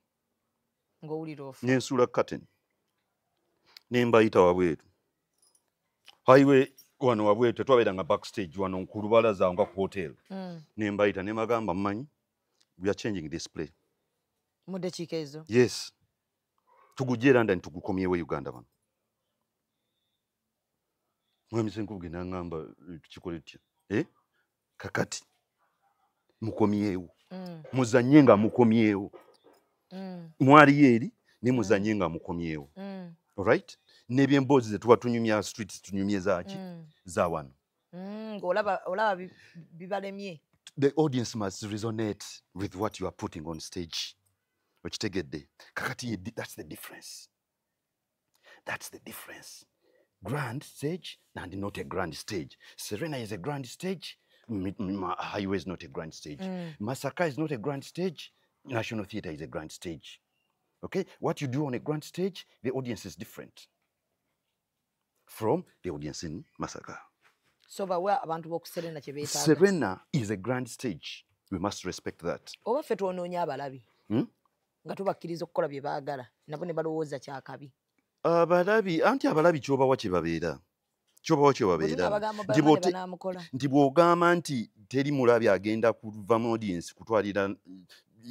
Nensula curtain. Nembayita wabweru. Highway wano wabweru tetwabeera nga backstage wano ku lubalaza nga ku hotel. Nembayita ne magamba mmanyi we are changing this play. Mudakiika ezo? Yes. Tugujje London tugukomyewo Uganda bano. Mwami Ssenkubuge n'angamba tukikole tutya? Kakati mukomyewo. Muzannye nga mukomyewo. Mwali eri ne muzannye nga mukomyewo. Alright? N'ebyemboozi ze tuba tunyumya streets tunyumye zaaki za wano. Olaba bibalemye. The audience must resonate with what you are putting on stage. Okitegedde. Kakati that's the difference. That's the difference. Grand stage and not a grand stage. Serena is a grand stage. Highway is not a grand stage. Masaka is not a grand stage. National Theatre is a grand stage. Okay? What you do on a grand stage, the audience is different from the audience in Masaka. So abantu boku Serena kye beetaaga. Serena is a grand stage. We must respect that. Oba ffe twonoonya abalabi. Nga tubakkiriza okukola bye baagala. Nabo ne balowooza kyakabi. Abalabi kyobawa kye babeera. Kyobawa kye babeera. Nti bw'ogamba nti teri mulabi agenda kuva mu audience kutwalira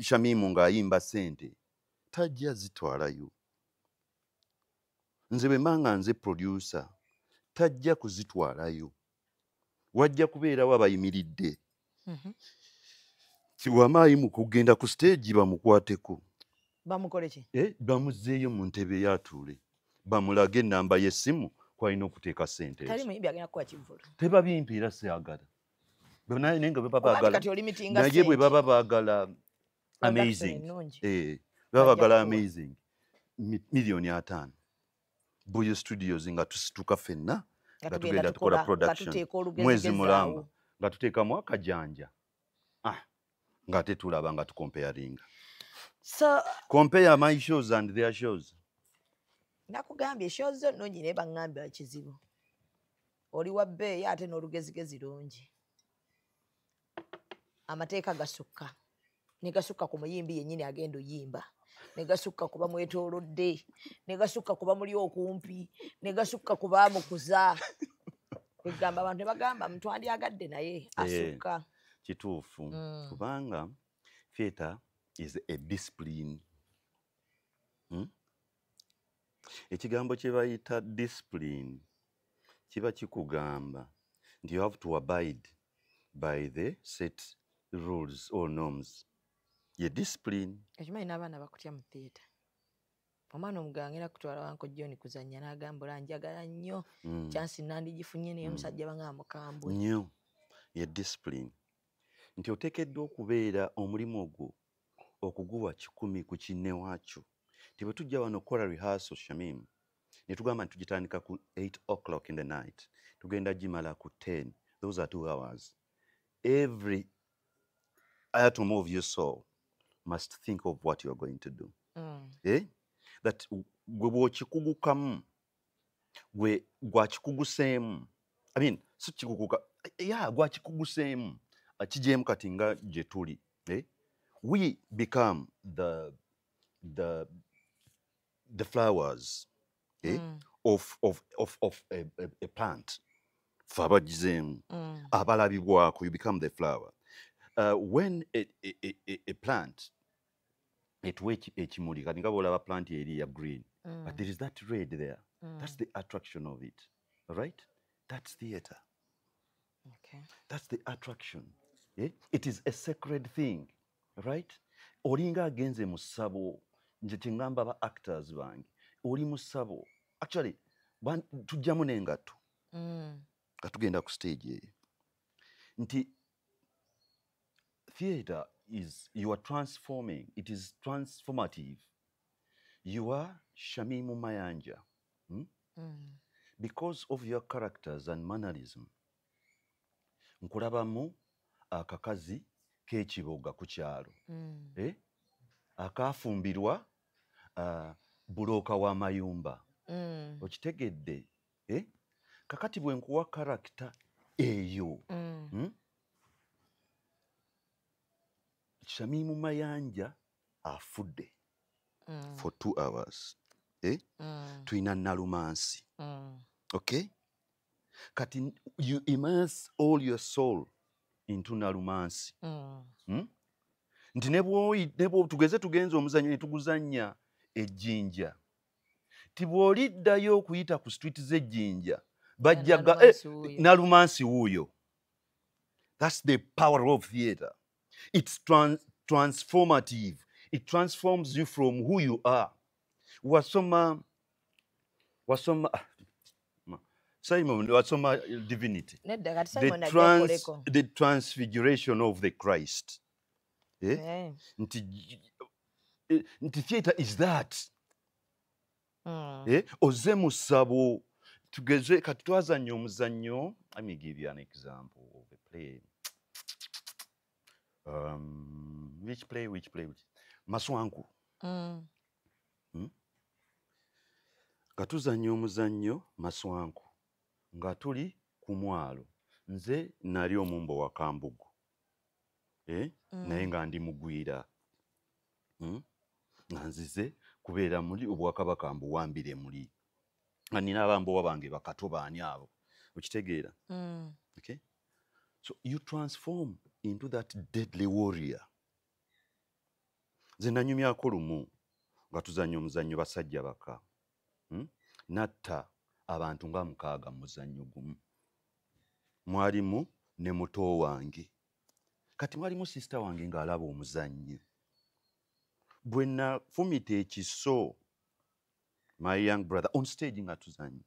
Shamimu ng'ayimba ssente. Tajja zitwalayo. Nze bwe mbanga nze producer. Tajja kuzitwalayo. Wajja kubeerawo abayimiridde. Kiwamaayi mu kugenda ku stage bamukwateko. Bamukole ki? Bamuzzeeyo mu ntebe yatuule. Bamulage ennamba y'essimu kwalina okuteeka ssente. Tali muyimbi agenda kukola kivulu. Tebabimpiira siyagala. Naye nga bwe baba baagala. Naye bwe baba baagala amazing. Baba baagala amazing. miliyoni 5 Buyo Studios nga tusituka fenna nga tugenda tukola production mwezi mulamba nga tuteekamu akajanja nga ate tulaba nga tucomparinga. So compare my shows and their shows. Nakugambye shows zo nonyi ne bangambye kizibu. Oli wa bbeeyi ate n'olugezigezi lungi. Amateeka gasukka. Ne gasukka ku muyimbi yennyini agenda oyimba. Ne gasukka kuba mwetoolodde. Ne gasukka kuba muli okumpi. Ne gasukka kuba mukuza. Egamba abantu bagamba mtu andyagadde naye asukka. Kituufu. Kubanga theatre is a discipline. Ekigambo kye bayita discipline kiba kikugamba nti you have to abide by the set rules or norms. Ye discipline. Ekimanyi n'abaana bakutya mu theatre. Omwana omugange era kutwala wanko John kuzannya n'agamba olanjagala nnyo. Chansi nandigifunye naye omusajja banga mukambwe. Nnyo. Ye discipline. Nti oteekeddwa okubeera omulimu ogwo okuguwa 100 ku kinne waakyo. Ti bwe tujja wano okukola rehearsal Shamim ne tugamba nti tugitandika ku 8 o'clock in the night tugenda gimala ku 10. Those are 2 hours. Every atom of your soul must think of what you are going to do. That gwe bw'okikugukamu gwe gwakikuguseemu si kikuguka gwakikuguseemu kijeemu kati nga gye tuli. We become the flowers of a plant. Ffe abagizeemu abalabibwako, you become the flower. When a plant etuwa ekimuli kati nga bw'olaba plant eri ya green but there is that red there. That's the attraction of it. Right? That's theatre. Okay. That's the attraction. It is a sacred thing. Right? Olinga agenze mu ssabo nje kyengamba aba actors bange oli mu ssabo actually tujjamu n'engatto nga tugenda ku stage eyo nti theatre is you are transforming. It is transformative. You are Shamimu Mayanja. Because of your characters and mannerism nkulabamu akakazi k'ekiboga ku kyalo akafumbirwa bulooka w'amayumba okitegedde kakati bwe nkuwa karakita eyo Shamimu Mayanja afudde for 2 hours tuyina Nalumansi. Okay? Kati you immerse all your soul into Nalumansi. Nti nebo tugeze tugenza omuzannyo ne tuguzannya ejjinja. Ti bw'oliddayo okuyita ku street z'ejjinja bajjaga Nalumansi wuuyo. That's the power of theatre. It's transformative. It transforms you from who you are. Wasoma Simon, wasoma divinity. The transfiguration of the Christ. Nti theatre is that. Oze mu ssabo tugeze kati twazannya omuzannyo. Let me give you an example of a play. Which play? Maswanku. Nga tuzannya omuzannyo Maswanku nga tuli ku mwalo nze nali omumbo wa Kambugu naye nga ndi mugwira nga nzize kubeera muli obwakabaka mbuwambire muli nga nina abambowa bange bakato baani abo okitegeera. Okay? So you transform into that deadly warrior. Nze nanyumyako lumu nga tuzannya omuzannyo basajja baka natta abantu nga 6 muzannyo gumu. Mwalimu ne muto wange kati mwalimu sister wange ng'alaba omuzannyo bwe nafumita ekiso my young brother on stage nga tuzannya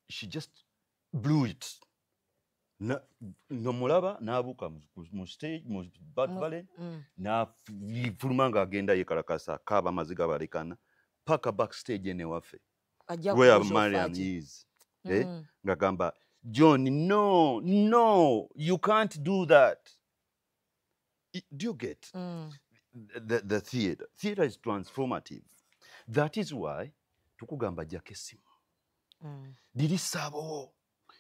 she just blew it nomulaba n'abuuka mu stage mu Bale n'afuluma ng'agenda yekalakasa kaaba amaziga balekana paka backstage ne waffe where Mariam is ngagamba John, no, you can't do that. Do you get the theater? Theater is transformative. That is why tukugamba jakesimu. Diri sabo,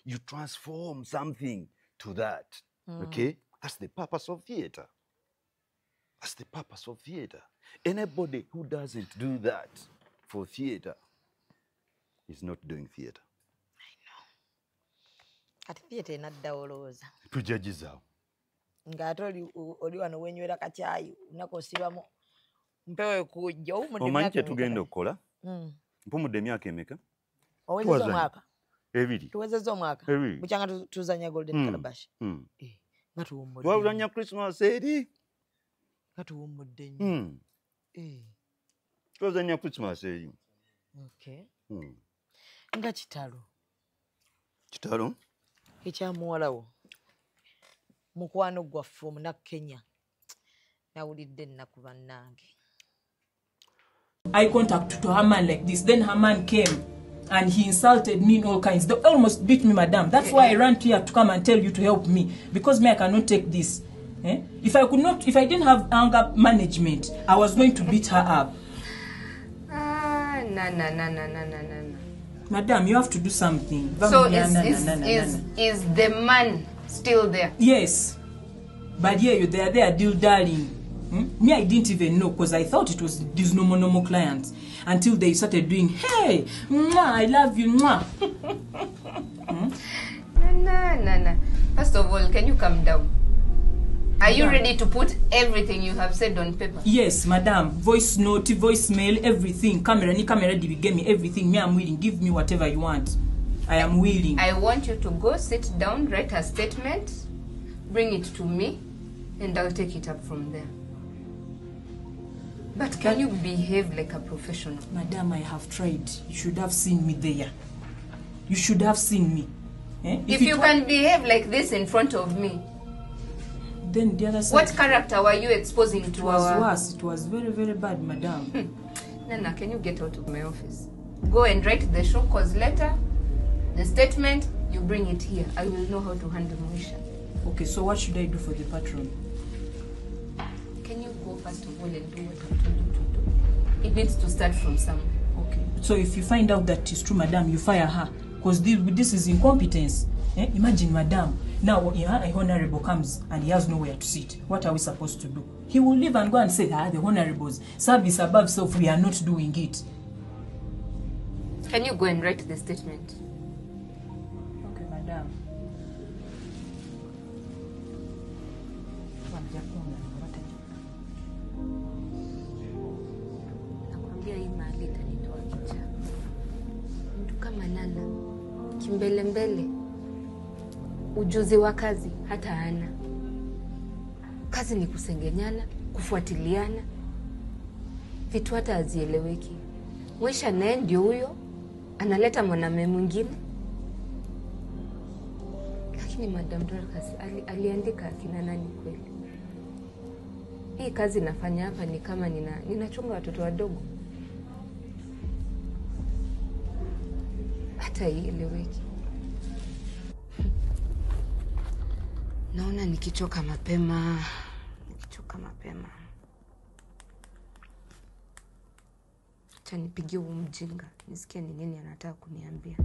you transform something to that. Okay? That's the purpose of theater. That's the purpose of theater. Anybody who doesn't do that for theater is not doing theater. Kati theater inadda olooza. Tujajizao. Ngate oli wano wenywera kachaayi nakosibamo mpewe kujja omanye tugenda okukola mpumudde emyaka emeka owezezza omwaka ebiri tuwezezza omwaka bukyanga tuzanya golden calabash nga tuwummudde wazanya Christmas eri nga tuwummudde nnyo tuzanya Christmas eri okay nga kitalo ekyamuwalawo mukwano gwaffe Omunnakenya nawulidde ennaku bannange. I contact to her man like this. Then her man came and he insulted me in all kinds. They almost beat me, madam. That's why I ran here to come and tell you to help me. Because me, I cannot take this. If I didn't have anger management, I was going to beat her up. No. Madam, you have to do something. So is the man still there? Yes. But yeah, you're there, deal darling. Me, I didn't even know because I thought it was these normal clients until they started doing, hey, mwah, I love you, mwah. No. First of all, can you calm down? Are you ready to put everything you have said on paper? Yes, madam. Voice note, voicemail, everything. Camera, give me everything. Me, I'm willing. Give me whatever you want. I am willing. I want you to go sit down, write a statement, bring it to me, and I'll take it up from there. But can you behave like a professional? Madam, I have tried. You should have seen me there. You should have seen me. If you can behave like this in front of me, then the other side. What character were you exposing to our... It was worse. It was very, very bad, madam. Nana, can you get out of my office? Go and write the show cause letter, the statement, you bring it here. I will know how to handle Moisha. Okay, so what should I do for the patron? Can you go first of all and do what I told you to do? It needs to start from somewhere. Okay. So if you find out that it's true, madam, you fire her. Because this is incompetence. Imagine, madam, now a honorable comes and he has nowhere to sit. What are we supposed to do? He will leave and go and say, the honorables, service above self, we are not doing it. Can you go and write the statement? Okay, madam. Nakwambia hii mahali itanitoa kichaa. Mtu kama Nana, kimbele, ujuzi wa kazi hata hana. Kazi ni kusengenyana, kufuatiliana, vitu hata hazieleweki. Moisha naye ndio huyo, analeta mwanamume mwingine. Lakini Madam Dorcas aliandika akina nani kweli? Hii kazi nafanya hapa ni kama ninachunga watoto wadogo. Hata ieleweki. Naona nikichoka mapema. Acha nipigie huyu mjinga, nisikie ni nini anataka kuniambia.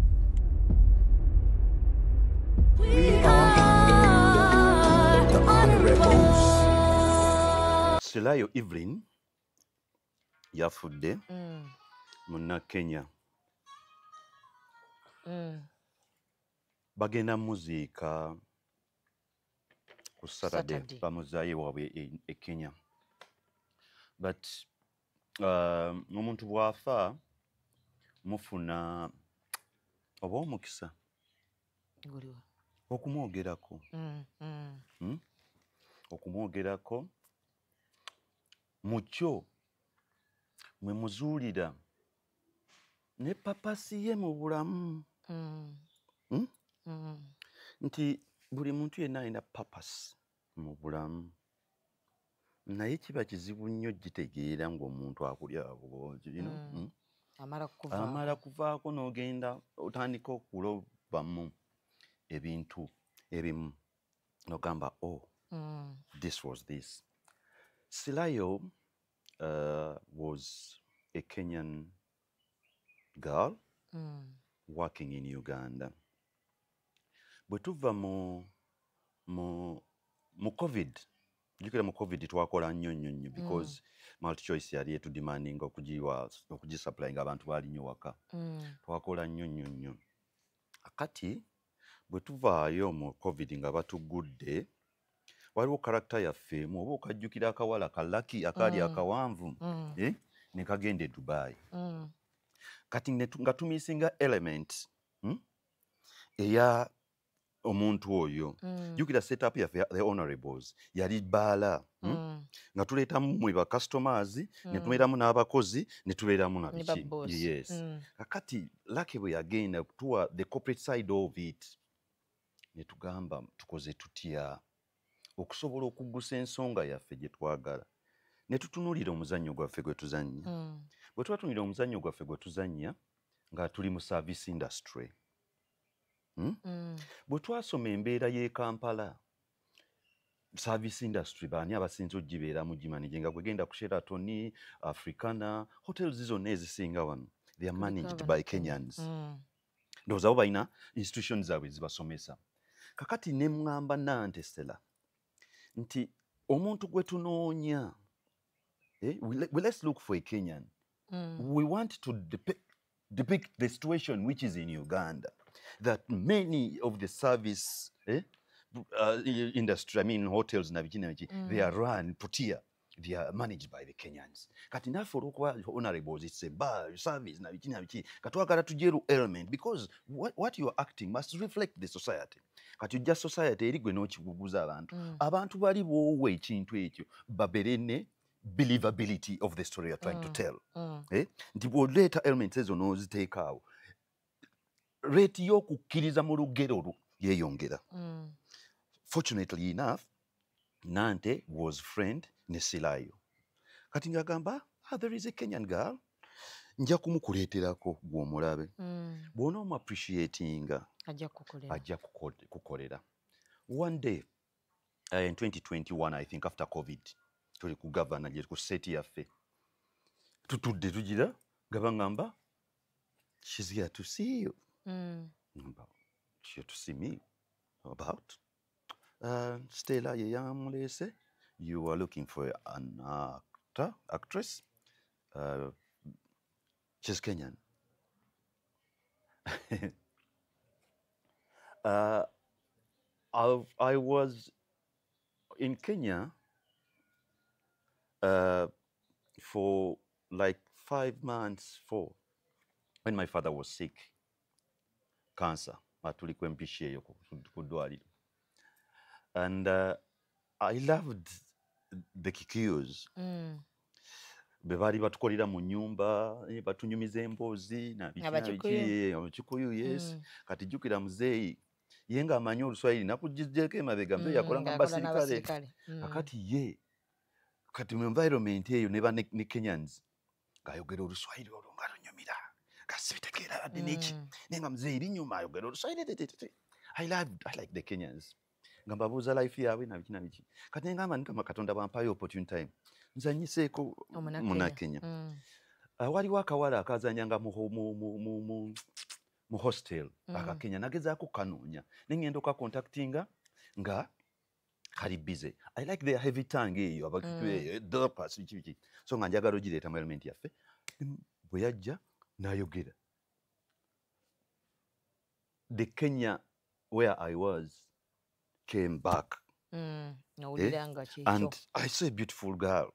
We are the honorables. Silayo Evelyn yafudde Munnakenya. Bagenda muziika ku Saturday bamuzaye waabwe e Kenya. But omuntu bwafa mufuna oba omukisa okumwogerako okumwogerako mukyo mwe muzuulira ne papasi ye mu bulamu nti buli muntu yenna alina purpose mu bulamu naye kiba kizibu nnyo gitegeera ng'omuntu akulya amala kuvaako n'ogenda otandika okulobamu ebintu ebimu n'ogamba this was this. Silayo was a Kenyan girl working in Uganda. Bwe tuva mu COVID, jukira mu COVID twakola nnyo because MultiChoice yali etudemandinga okugisuplyinga abantu baali nnyo waka. Twakola nnyo. Kati bwe tuvaayo mu COVID nga batugudde, waliwo character yaffe oba okajjukira akawala kalaki akaali akawanvu ne kagenda e Dubai. Kati nga tumisinga element eya omuntu oyo. Jukira setup yaffe the honorables yali baala nga tuleetamu mwe ba customers ne tubeeramu n'abakozi ne tubeeramu na biki. Yes. Kakati Lucky bwe yagenda tuwa the corporate side of it ne tugamba tukoze tutya okusobola okuggusa ensonga yaffe gye twagala. Ne tutunuulira omuzannyo gwaffe gwe tuzannya. Bwe twatunuulira omuzannyo gwaffe gwe tuzannya nga tuli mu service industry. Bwe twasoma embeera y'e Kampala, service industry baani abasinze ogibeeramu gimanage nga gwegenda ku Sheraton, Africana, hotels zonna ezisinga wano they are managed by Kenyans. Ndowooza bo balina institutions zaabwe zibasomesa. Kakati ne mŋŋamba Nante Stella nti omuntu gwe tunoonya, let's look for a Kenyan. We want to depict the situation which is in Uganda, that many of the service industry, I mean hotels na biki they are run Protea, they are managed by the Kenyans. Kati naffe olw'okuba honorables, it's a bar service na biki katwagala tujeru element because what you are acting must reflect the society. Kati ojja society eri gwe n'okiguguza abantu bali boowa ekintu ekyo babeere ne believability of the story you're trying to tell. Nti bw'oleeta elements ezo n'oziteeka awo, rate y'okukkiriza mu lugero yeeyongera. Fortunately enough, Nante was friend ne Silayo. Kati ngagamba, there is a Kenyan girl, nja kumukuleeterako gw'omulabe. Bw'ona omu-appreciatinga ajja kukolera. One day, in 2021, I think after COVID, tuli ku governor gye ku state yaffe tutudde tugira nga baŋŋamba she's here to see you. Here to see me about Stella ye yamuleese, you are looking for an actress, she's Kenyan. I was in Kenya for like 5 months, 4, when my father was sick, cancer. And I loved the Kikuyus. Bebaali batukolera mu nnyumba, batunyumiza emboozi Abakikuyu, yes. Kati jjukira muzeeyi ye ng'amanyi Oluswayiri nakugijjeko emabega muzeeyi yakolanga basirikale. Akati ye kati mu environment eyo ne Kenyans ng'ayogera Oluswayiri olwo nga lunyumira nga sibitegeera badde neki naye nga muzeeyi linyuma ayogera Oluswayiri. I like the Kenyans. Nga mbabuuza life yaabwe na biki. Kati ngamba nkama Katonda bwampayo opportune time nzanyiseeko Munakenya. Waliwo akawala akazanyanga mu hostel akakenya nagezaako kanoonya ne ngenda okacontactinga nga kali busy. I like their heavy tongue eyo abakidopas biki. So nga njagala ogireeta mu element yaffe. Bwe yajja n'ayogera. The Kenya where I was came back. And I saw a beautiful girl.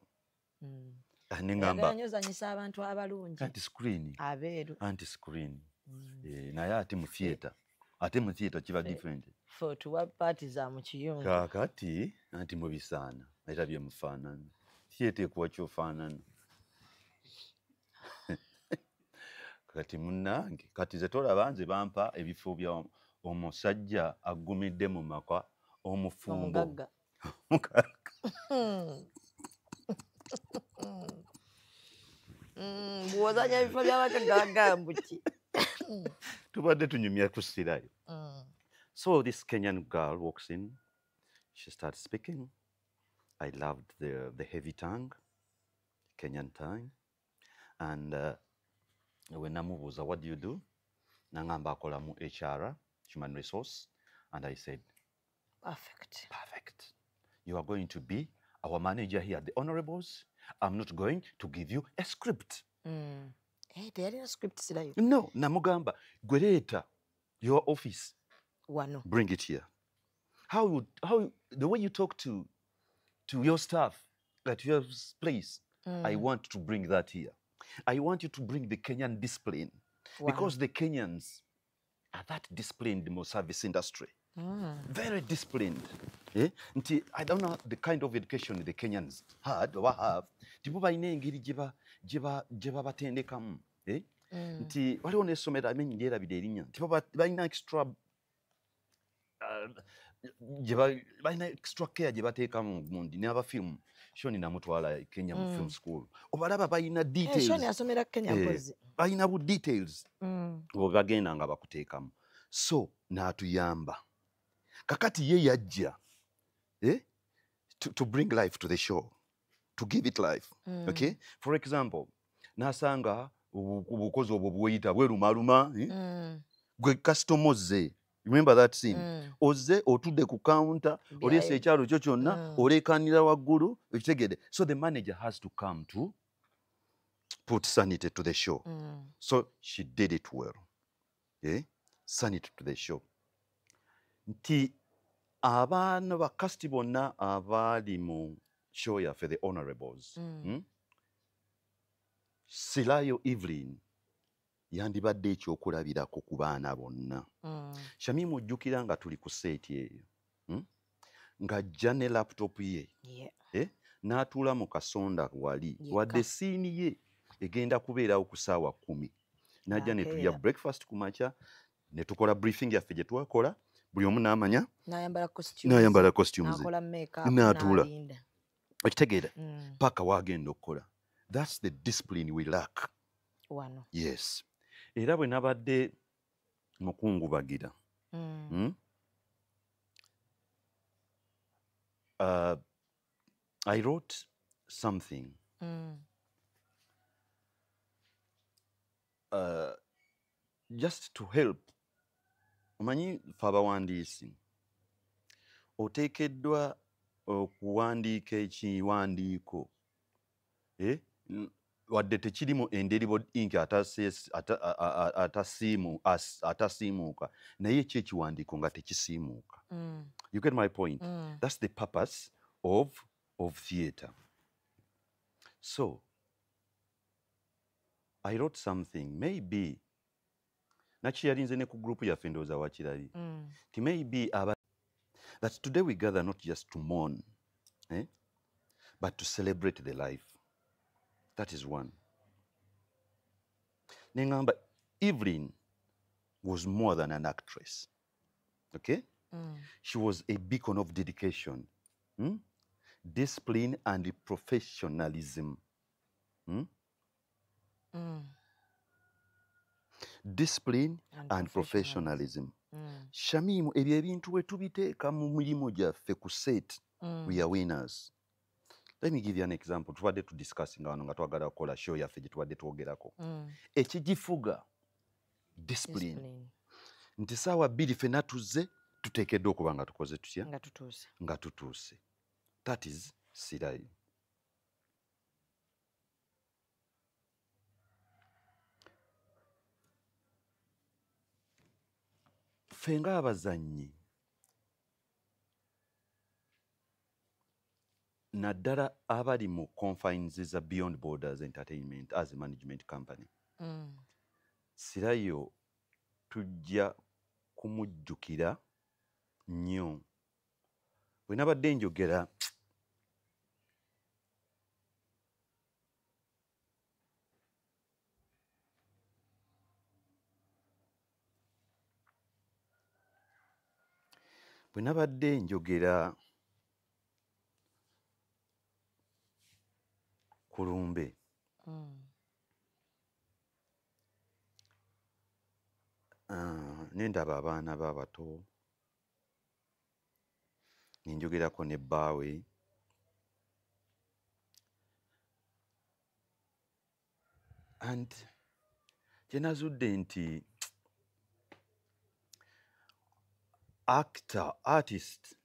Anti-screen. Naye ate mu theatre. Ate mu theatre kiba different. Kakati anti mu bisaana. Era bye mufaanana. Theatre ekuwa ky'ofaanana. Kati munnange. Kati ze tolaba nze bampa ebifo omusajja agumidde mu maka omufumbo Omugagga. Bw'ozanya ebifo by'abagagga bagamba ki? Tubadde tunyumya kusirayo. So this Kenyan girl walks in. She starts speaking. I loved the heavy tongue, Kenyan tongue. And when namubuuza, what do you do? Nangamba akola mu HR, human resource. And I said, Perfect. Perfect. You are going to be our manager here at the Honorables. I'm not going to give you a script. Teyalina script sirayo. No, namugamba, gwereta your office. Wano. Bring it here. The way you talk to your staff at your place, I want to bring that here. I want you to bring the Kenyan discipline. Wow. Because the Kenyans are that disciplined in the service industry. Very disciplined. I don't know the kind of education the Kenyans had or have. Tibo bayina engeri gye babatendekamu. Nti waliwo n'essomero amenyi lyerabira erinnya. Tibo bayina extra balina extra care gye bateekamu gundi n'abafilmu Shoni namutwala Kenya mu film school obalaba balina details Shoni asomera Kenya mpozi balina bu details bwe bagenda nga bakuteekamu so n'atuyamba kakati ye yajja to bring life to the show, to give it life. Okay, for example, nasanga ubukozi obwo bweyita bwerumaluma gwe customer ze. Remember that scene? Oze otude ku counter, olese ekyalo kyo kyonna, olekanira waggulu, ekitegede. So the manager has to come to put sanity to the show. So she did it well. Sanity to the show. Nti abaana bakasiti bonna abali mu show yaffe the Honorables. Silayo Evelyn yandibadde ekyokulabirako ku baana bonna. Shamimu ojjukira nga tuli ku seeti eyo ng'ajja ne laptop ye n'atuula mu kasonda wali wadde siini ye egenda kubeerawo ku ssaawa 10 n'ajja ne tulya breakfast ku makya ne tukola briefing yaffe gye twakola buli omu n'amanya n'ayambala costumes n'atuula okitegeera paka waagenda okukola. That's the discipline we lack. Yes. Era bwe nabadde mukungubagira I wrote something just to help. Omanyi ffe abawandiisi oteekeddwa okuwandiika ekiwandiiko wadde tekirimu indelible ink atasiimuuka naye ekyekiwandiiko nga tekisiimuuka. You get my point? That's the purpose of theatre. So I wrote something, maybe nakiyalinze ne ku group yaffe ndowooza wakirali ti maybe that today we gather not just to mourn but to celebrate the life. That is one. Nengamba Evelyn was more than an actress. Okay? She was a beacon of dedication, discipline and professionalism. Discipline and professionalism. Shamimu ebyo ebintu we tubiteeka mu mirimu gyaffe ku set, we are winners. Let me give you an example. Tubadde tu discussing wano nga twagala kukola show yaffe gye tubadde twogerako. Ekigifuga discipline. Nti ssaawa 2 ffenna tuzze tuteekeddwa okuba nga tukoze tutya? Nga tutuuse. That is Sirayi. Ffe ng'abazannyi naddala abali mu confines za Beyond Borders Entertainment as a management company. Sirayo tujja kumujjukira nnyo. Bwe nabadde njogera bwe nabadde njogera ku lumbe nendaba abaana b'abato nenjogerako ne bbaawe and kyenazudde nti artist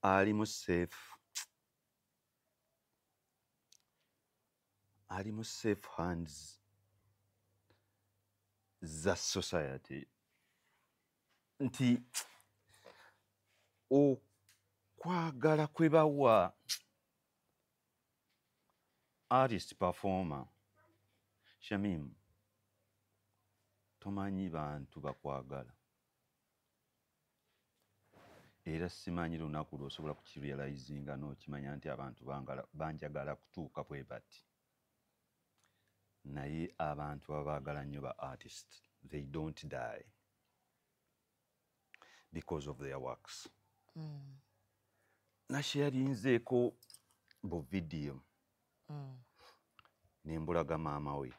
alimu safe hands za society nti okwagala kwe bawa artist performer Shamim tomanyi bantu bakwagala era simanyi lunaku lwosobola kukirealizinga n'okimanya nti abantu banjagala kutuuka bwe bati naye abantu abaagala nnyo ba artist they don't die because of their works nasharinzeeko bu video nembulaga maama we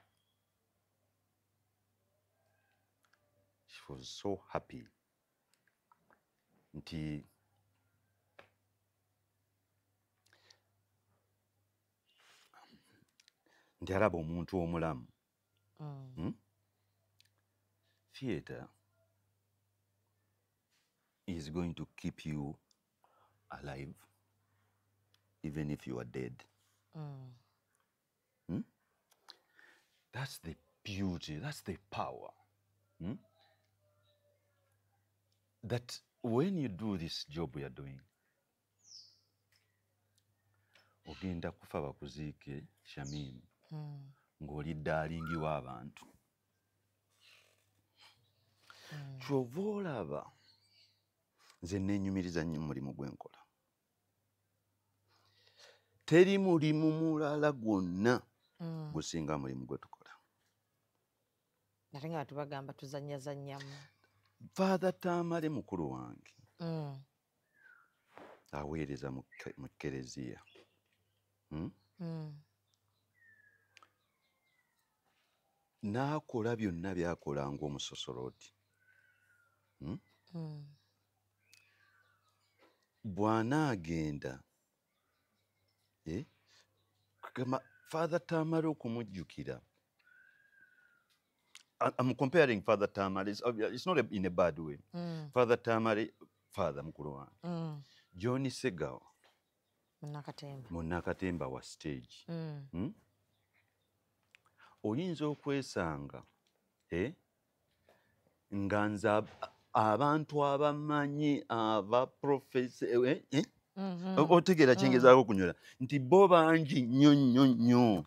she was so happy nti alaba omuntu omulamu theatre is going to keep you alive even if you are dead. That's the beauty, that's the power. That when you do this job we are doing, ogenda kufa bakuziike Shamim ng'oli darlingi w'abantu. Kyova olaba nze neenyumiriza nnyo mulimu gwe nkola. Teri mulimu mulala gwonna gusinga mulimu gwe tukola. Ate nga tubagamba tuzannyazannyamu. Father Tamale mukulu wange aweereza mu Kereziya. N'akola byonna byakola ng'omusosoloti. Bw'anaagenda Father Tamale okumujjukira. I'm comparing Father Tamale. It's not in a bad way. Father Tamale, Father mukulu wange. John Segawa. Munnakatemba wa stage. Oyinza okwesanga nga nze abantu abamanyi aba profesa otegeera kyengezaako okunyola nti bo bangi nnyo nnyo nnyo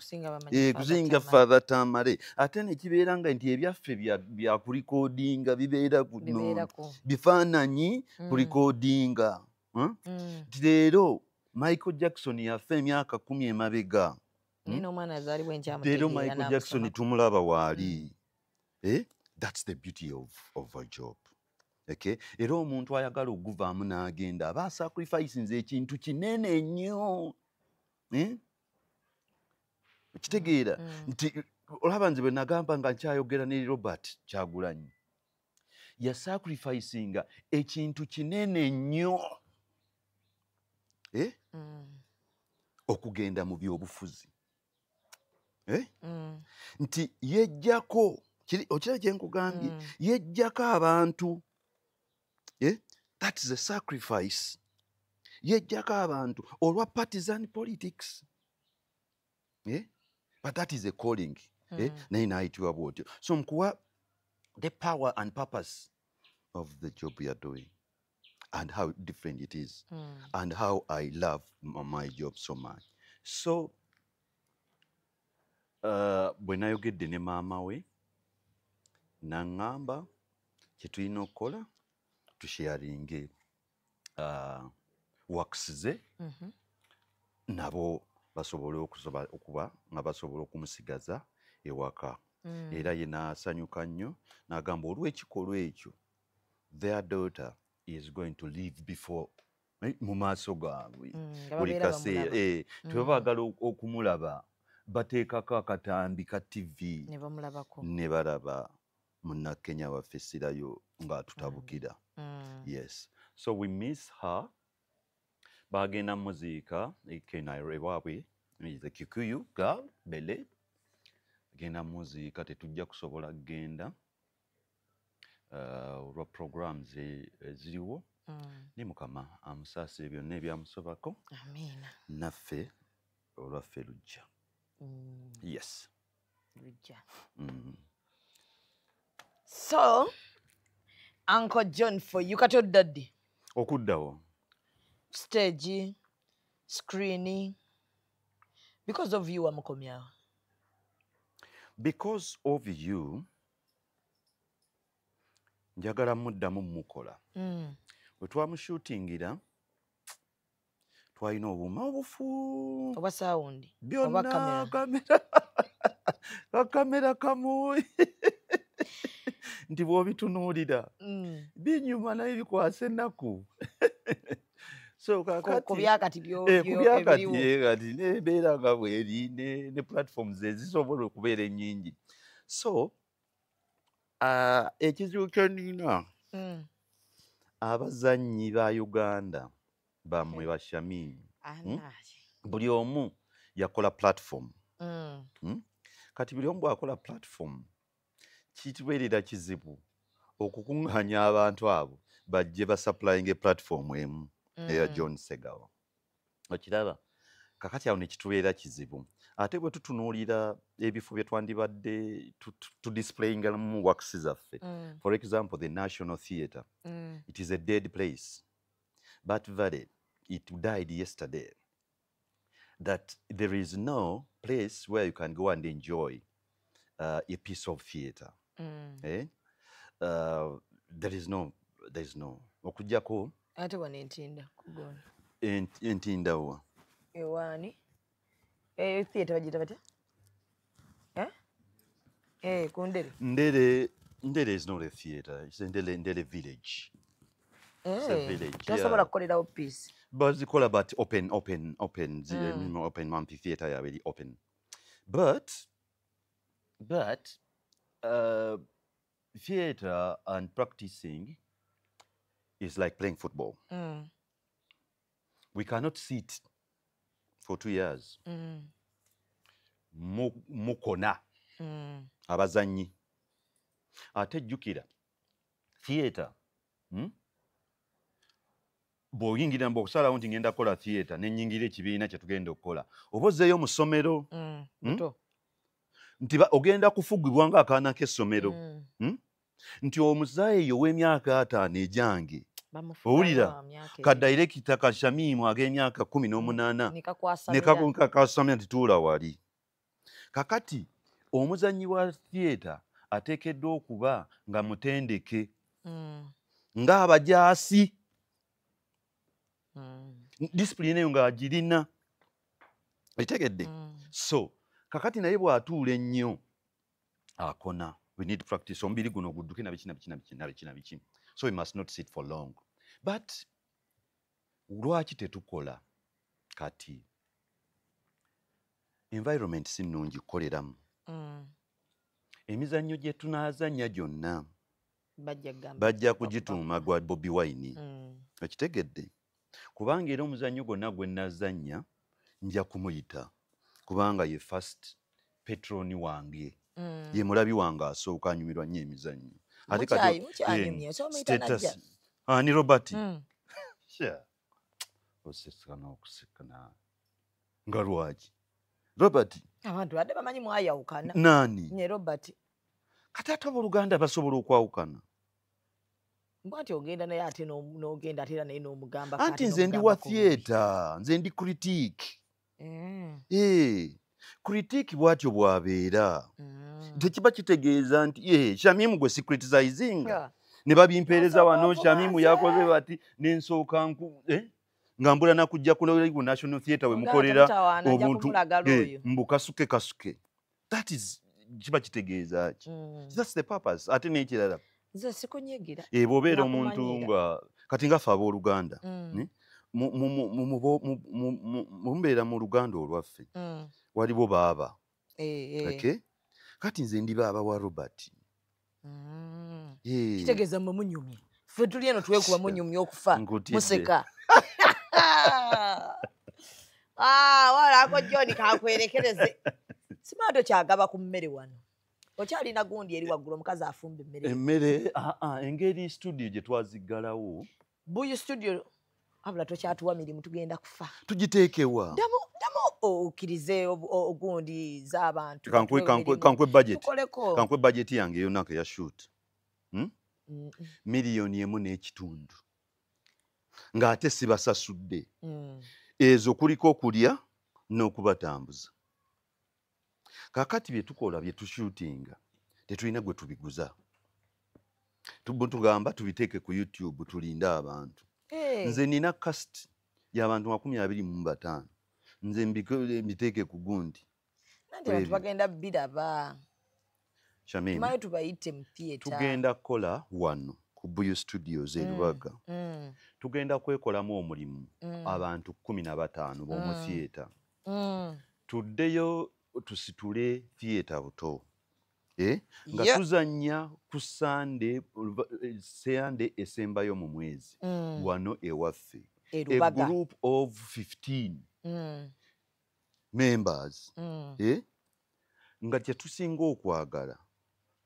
kusinga Father Tamale. Ate ne kibeera nga nti ebyaffe bya kurikodinga bibeera bifaananyi kurikodinga. Nti leero Michael Jackson yafa emyaka 10 emabega. Leero Michael Jackson tumulaba waali. That's the beauty of a job. Okay? Era omuntu ayagala okuvaamu n'agenda aba sacrificinze ekintu kinene nnyo. Kitegeera nti olaba nze bwe nagamba nga nkyayogera ne Robert Kyagulanyi yasacrificinga ekintu kinene nnyo okugenda mu byobufuzi. Nti yejjako okira kye nkugambye yejjako abantu. That is a sacrifice. Yejjako abantu olwa partisan politics. But that is a calling. Naye naayitibwa bw'otyo. So nkuwa the power and purpose of the job we are doing and how different it is and how I love my job so much. So bwe nayogedde ne maama we naŋŋamba kye tulina okukola tusharinge works ze nabo basobole okuba nga basobola okumusigaza ewaka era ye n'asanyuka nnyo n'agamba olw'ekikolwa ekyo their daughter is going to live before mu maaso gaabwe buli kaseera tebabaagala okumulaba bateekako akatambi ka TV ne balaba munnakenya waffe Sirayo ng'atutabukira. Yes, so we miss her. Bagenda muziika ekenairo ewaabwe the Kikuyu girl Bele genda muziika tetujja kusobola kugenda olwa programs eziriwo ne Mukama amusaasire byonna ebyamusobako naffe olwaffe lujja. Yes. So, Uncle John, for you got your daddy. Okuddawo. Stage, screening. Because of you, amukomya. Because of you, njagala muddamu mukola. Bwe twamushootingira twalina obuuma obufu oba sound byonna kamera kamu nti bw'obitunuulira binyuma naye bikwasa ennaku. So ku byakati kati nebeera nga bweri ne platforms ezisobola okubeera ennyingi. So ekizibu kyonnina abazannyi ba Uganda bammwe bashamii buli omu yakola platform. Kati buli omu bw'akola platform kitubeerera kizibu okukuŋŋaanya abantu abo bajje basupplying platform emu eya John Segawa. Okiraba kakati awo ne kitubeera kizibu. Ate bwe tutunuulira ebifo bye twandibadde tu displaying mu works zaffe. For example, the National Theatre. It is a dead place. But Valley, it died yesterday. That there is no place where you can go and enjoy a piece of theatre. There is no. Okujjako. Ate wana entinda kugona. Entinda wa. Ewani. Theatre bagita batya? Kundere. Ndere is not a theatre. It's Ndere village. It's a village. Tosobola kukolerawo piece. Bazikola but open amphitheatre ya very open. But theatre and practicing is like playing football. We cannot sit for 2 years. Mukona abazanyi. Ate jjukira theatre bw'oyingira mb'okusalawo nti ngenda kukola theatre n'ennyingira ekibiina kye tugenda okukola oba ozzeeyo mu ssomero nti ogenda kufugibwa ng'akaana k'essomero nti omuzaayi ow'emyaka 5 egyange owulira ka director ka Shamimu ag'emyaka 18 nekakwasamya nti tuula wali. Kakati omuzannyi wa theatre ateekeddwa okuba nga mutendeke ng'abajaasi discipline eyo ng'agirina etegedde. So kakati naye bw'atuula ennyo akona. We need practice. Omubiri guno gudduke na biki. So we must not sit for long. But lwaki tetukola kati environment si nnungi kukoleramu. Emizannyo gye tunaazannya gyonna bajja kugituuma gwa Bobi Wine. Okitegedde? Kubanga era omuzannyo gwonna gwe nazannya nja kumuyita kubanga ye first patroni wange. Ye mulabi wange asooka anyumirwa nnyo emizannyo. Ate kati ani Robert? Osesekana okusekana nga lwaki Robert? Abantu badde bamanyi mwayawukana. Nani? Nye Robert. Kati ate abooluganda basobola okwawukana. Mbwati ogenda naye ate n'ogenda ate era naye n'omugamba. Anti nze ndi wa theatre, nze ndi critique. Critique bwatyo bwabeera. Tekiba kitegeeza nti Shamimu gwe si criticizing. Ne babimpeereza wano Shamimu yakoze bati n'ensooka nga mbula nakujja ku National Theatre we mukolera obuntu mbukasuke. That is kiba kitegeeza ki? That's the purpose. Ate n'ekirala nze sikunyigira bw'obeera omuntu nga kati ngafe abooluganda mumubeera mu luganda olwaffe waliwo baaba kati nze ndi baaba wa Robert kitegeeza mmwe munyumye ffe tuli eno twekuba munyumye okufa museka walaako John kakwerekereze simanyi kyagaba ku mmere wano okyalina gundi eri waggulu omukazi afumba emmere engeri studio gye twaziggalawo buyu studio abula tokyatuwa mirimu tugenda kufa tugiteekewa damu okkirize ogundi z'abantu kankwe budget yange yonako ya shoot miliyoni emu n'ekitundu ng'ate sibasasudde ezo kuliko okulya n'okubatambuza kakati bye tukola bye tushootinga tetulina gwe tubiguza tugamba tubiteeke ku YouTube tulinde abantu nze nina cast y'abantu 25 nze mbiteeke ku gundi nanti abantu bagenda biraba Shamini tubayite mu theater tugenda kukola wano ku Buyu Studios Lubaga tugenda kwekolamu omulimu abantu 15 b'omu theater tuddeyo tusitule theater buto nga tuzanya ku Sunday esembayo mu mwezi wano ewaffe a group of 15 members nga tetusinga okwagala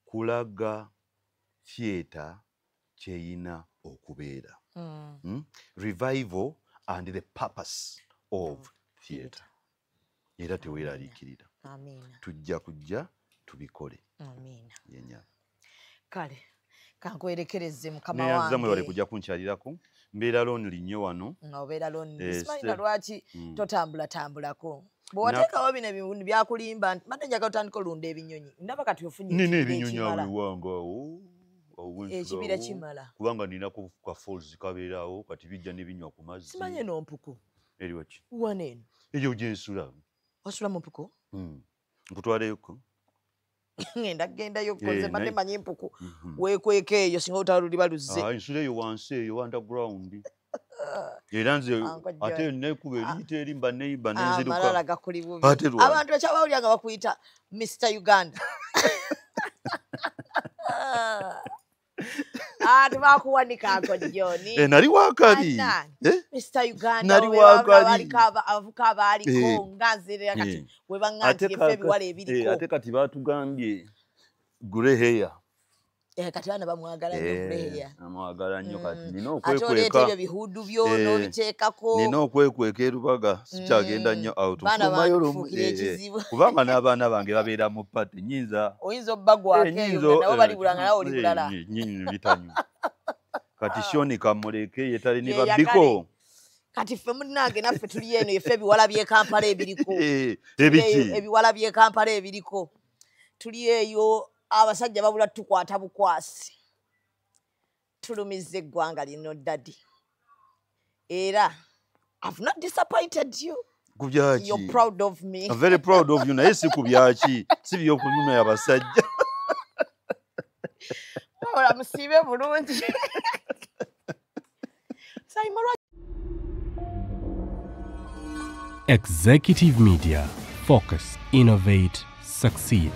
kulaga theater kyeyina okubeera revival and the purpose of theater era teweeraliikirira tujja kujja tubikole yenya kale kankwerekereze mukama wange neyazammwe bali kujja kunkyalirako mbeera lonely nnyo wano obeera lonely simanyi lwaki totambulako bw'oteekawo bino ebiwundi byakulimba mbadde njagala otandika olunda ebinyonyi ndaba kati ofunye nina ebinyonyi awewangawo ekibira kimala kubanga nina ka falls kabeerawo kati bijja nebinywa ku mazzi simanyi eno mpuku eriwaki waneeno eyo gyensula wasula mu mpuku nkutwaleyoko ngenda kugendayo koze mbadde manyi mpuku weekweka eyo singa otaluli baluzze nsula eyo wansi eyo underground era nze ate nekuba eriyita eri mba neyiba nenziruka amalala gakuli bubi abantu ekyabawulira nga bakuyita Mr. Uganda tubakuwanikako John nali wakali Mr. Uganda nali wakali avuka abaliko nganzirira kati webaŋŋanti efe ebiwala ebiriko ate kati batugambye grey hair kati bana bamwagala nnyo kuleya amwagala nnyo kati nina okwekweka ate oleeta ebyo bihudu byono biteekako nina okwekweka erubaga sikyagenda nnyo out fumayo kubanga n'abaana bange babeera mu pati nyinza oyinza obbagwakeeyo nabo balibulanga nawe oli bulala nyinyi bitanyu kati shoni kamuleke yetali ni babbiko kati ffe munnange naffe tuli eno efe ebiwala by'e Kampala ebiriko ebiki ebiwala by'e Kampala ebiriko tuli eyo abasajja babula tukwata bukwasi tulumiza eggwanga lino daddy era I've not disappointed you kubyaki you're proud of me I'm very proud of you naye si kubyaki si byokunyuma y'abasajja wala musibe bulungi Executive Media. Focus, innovate, succeed.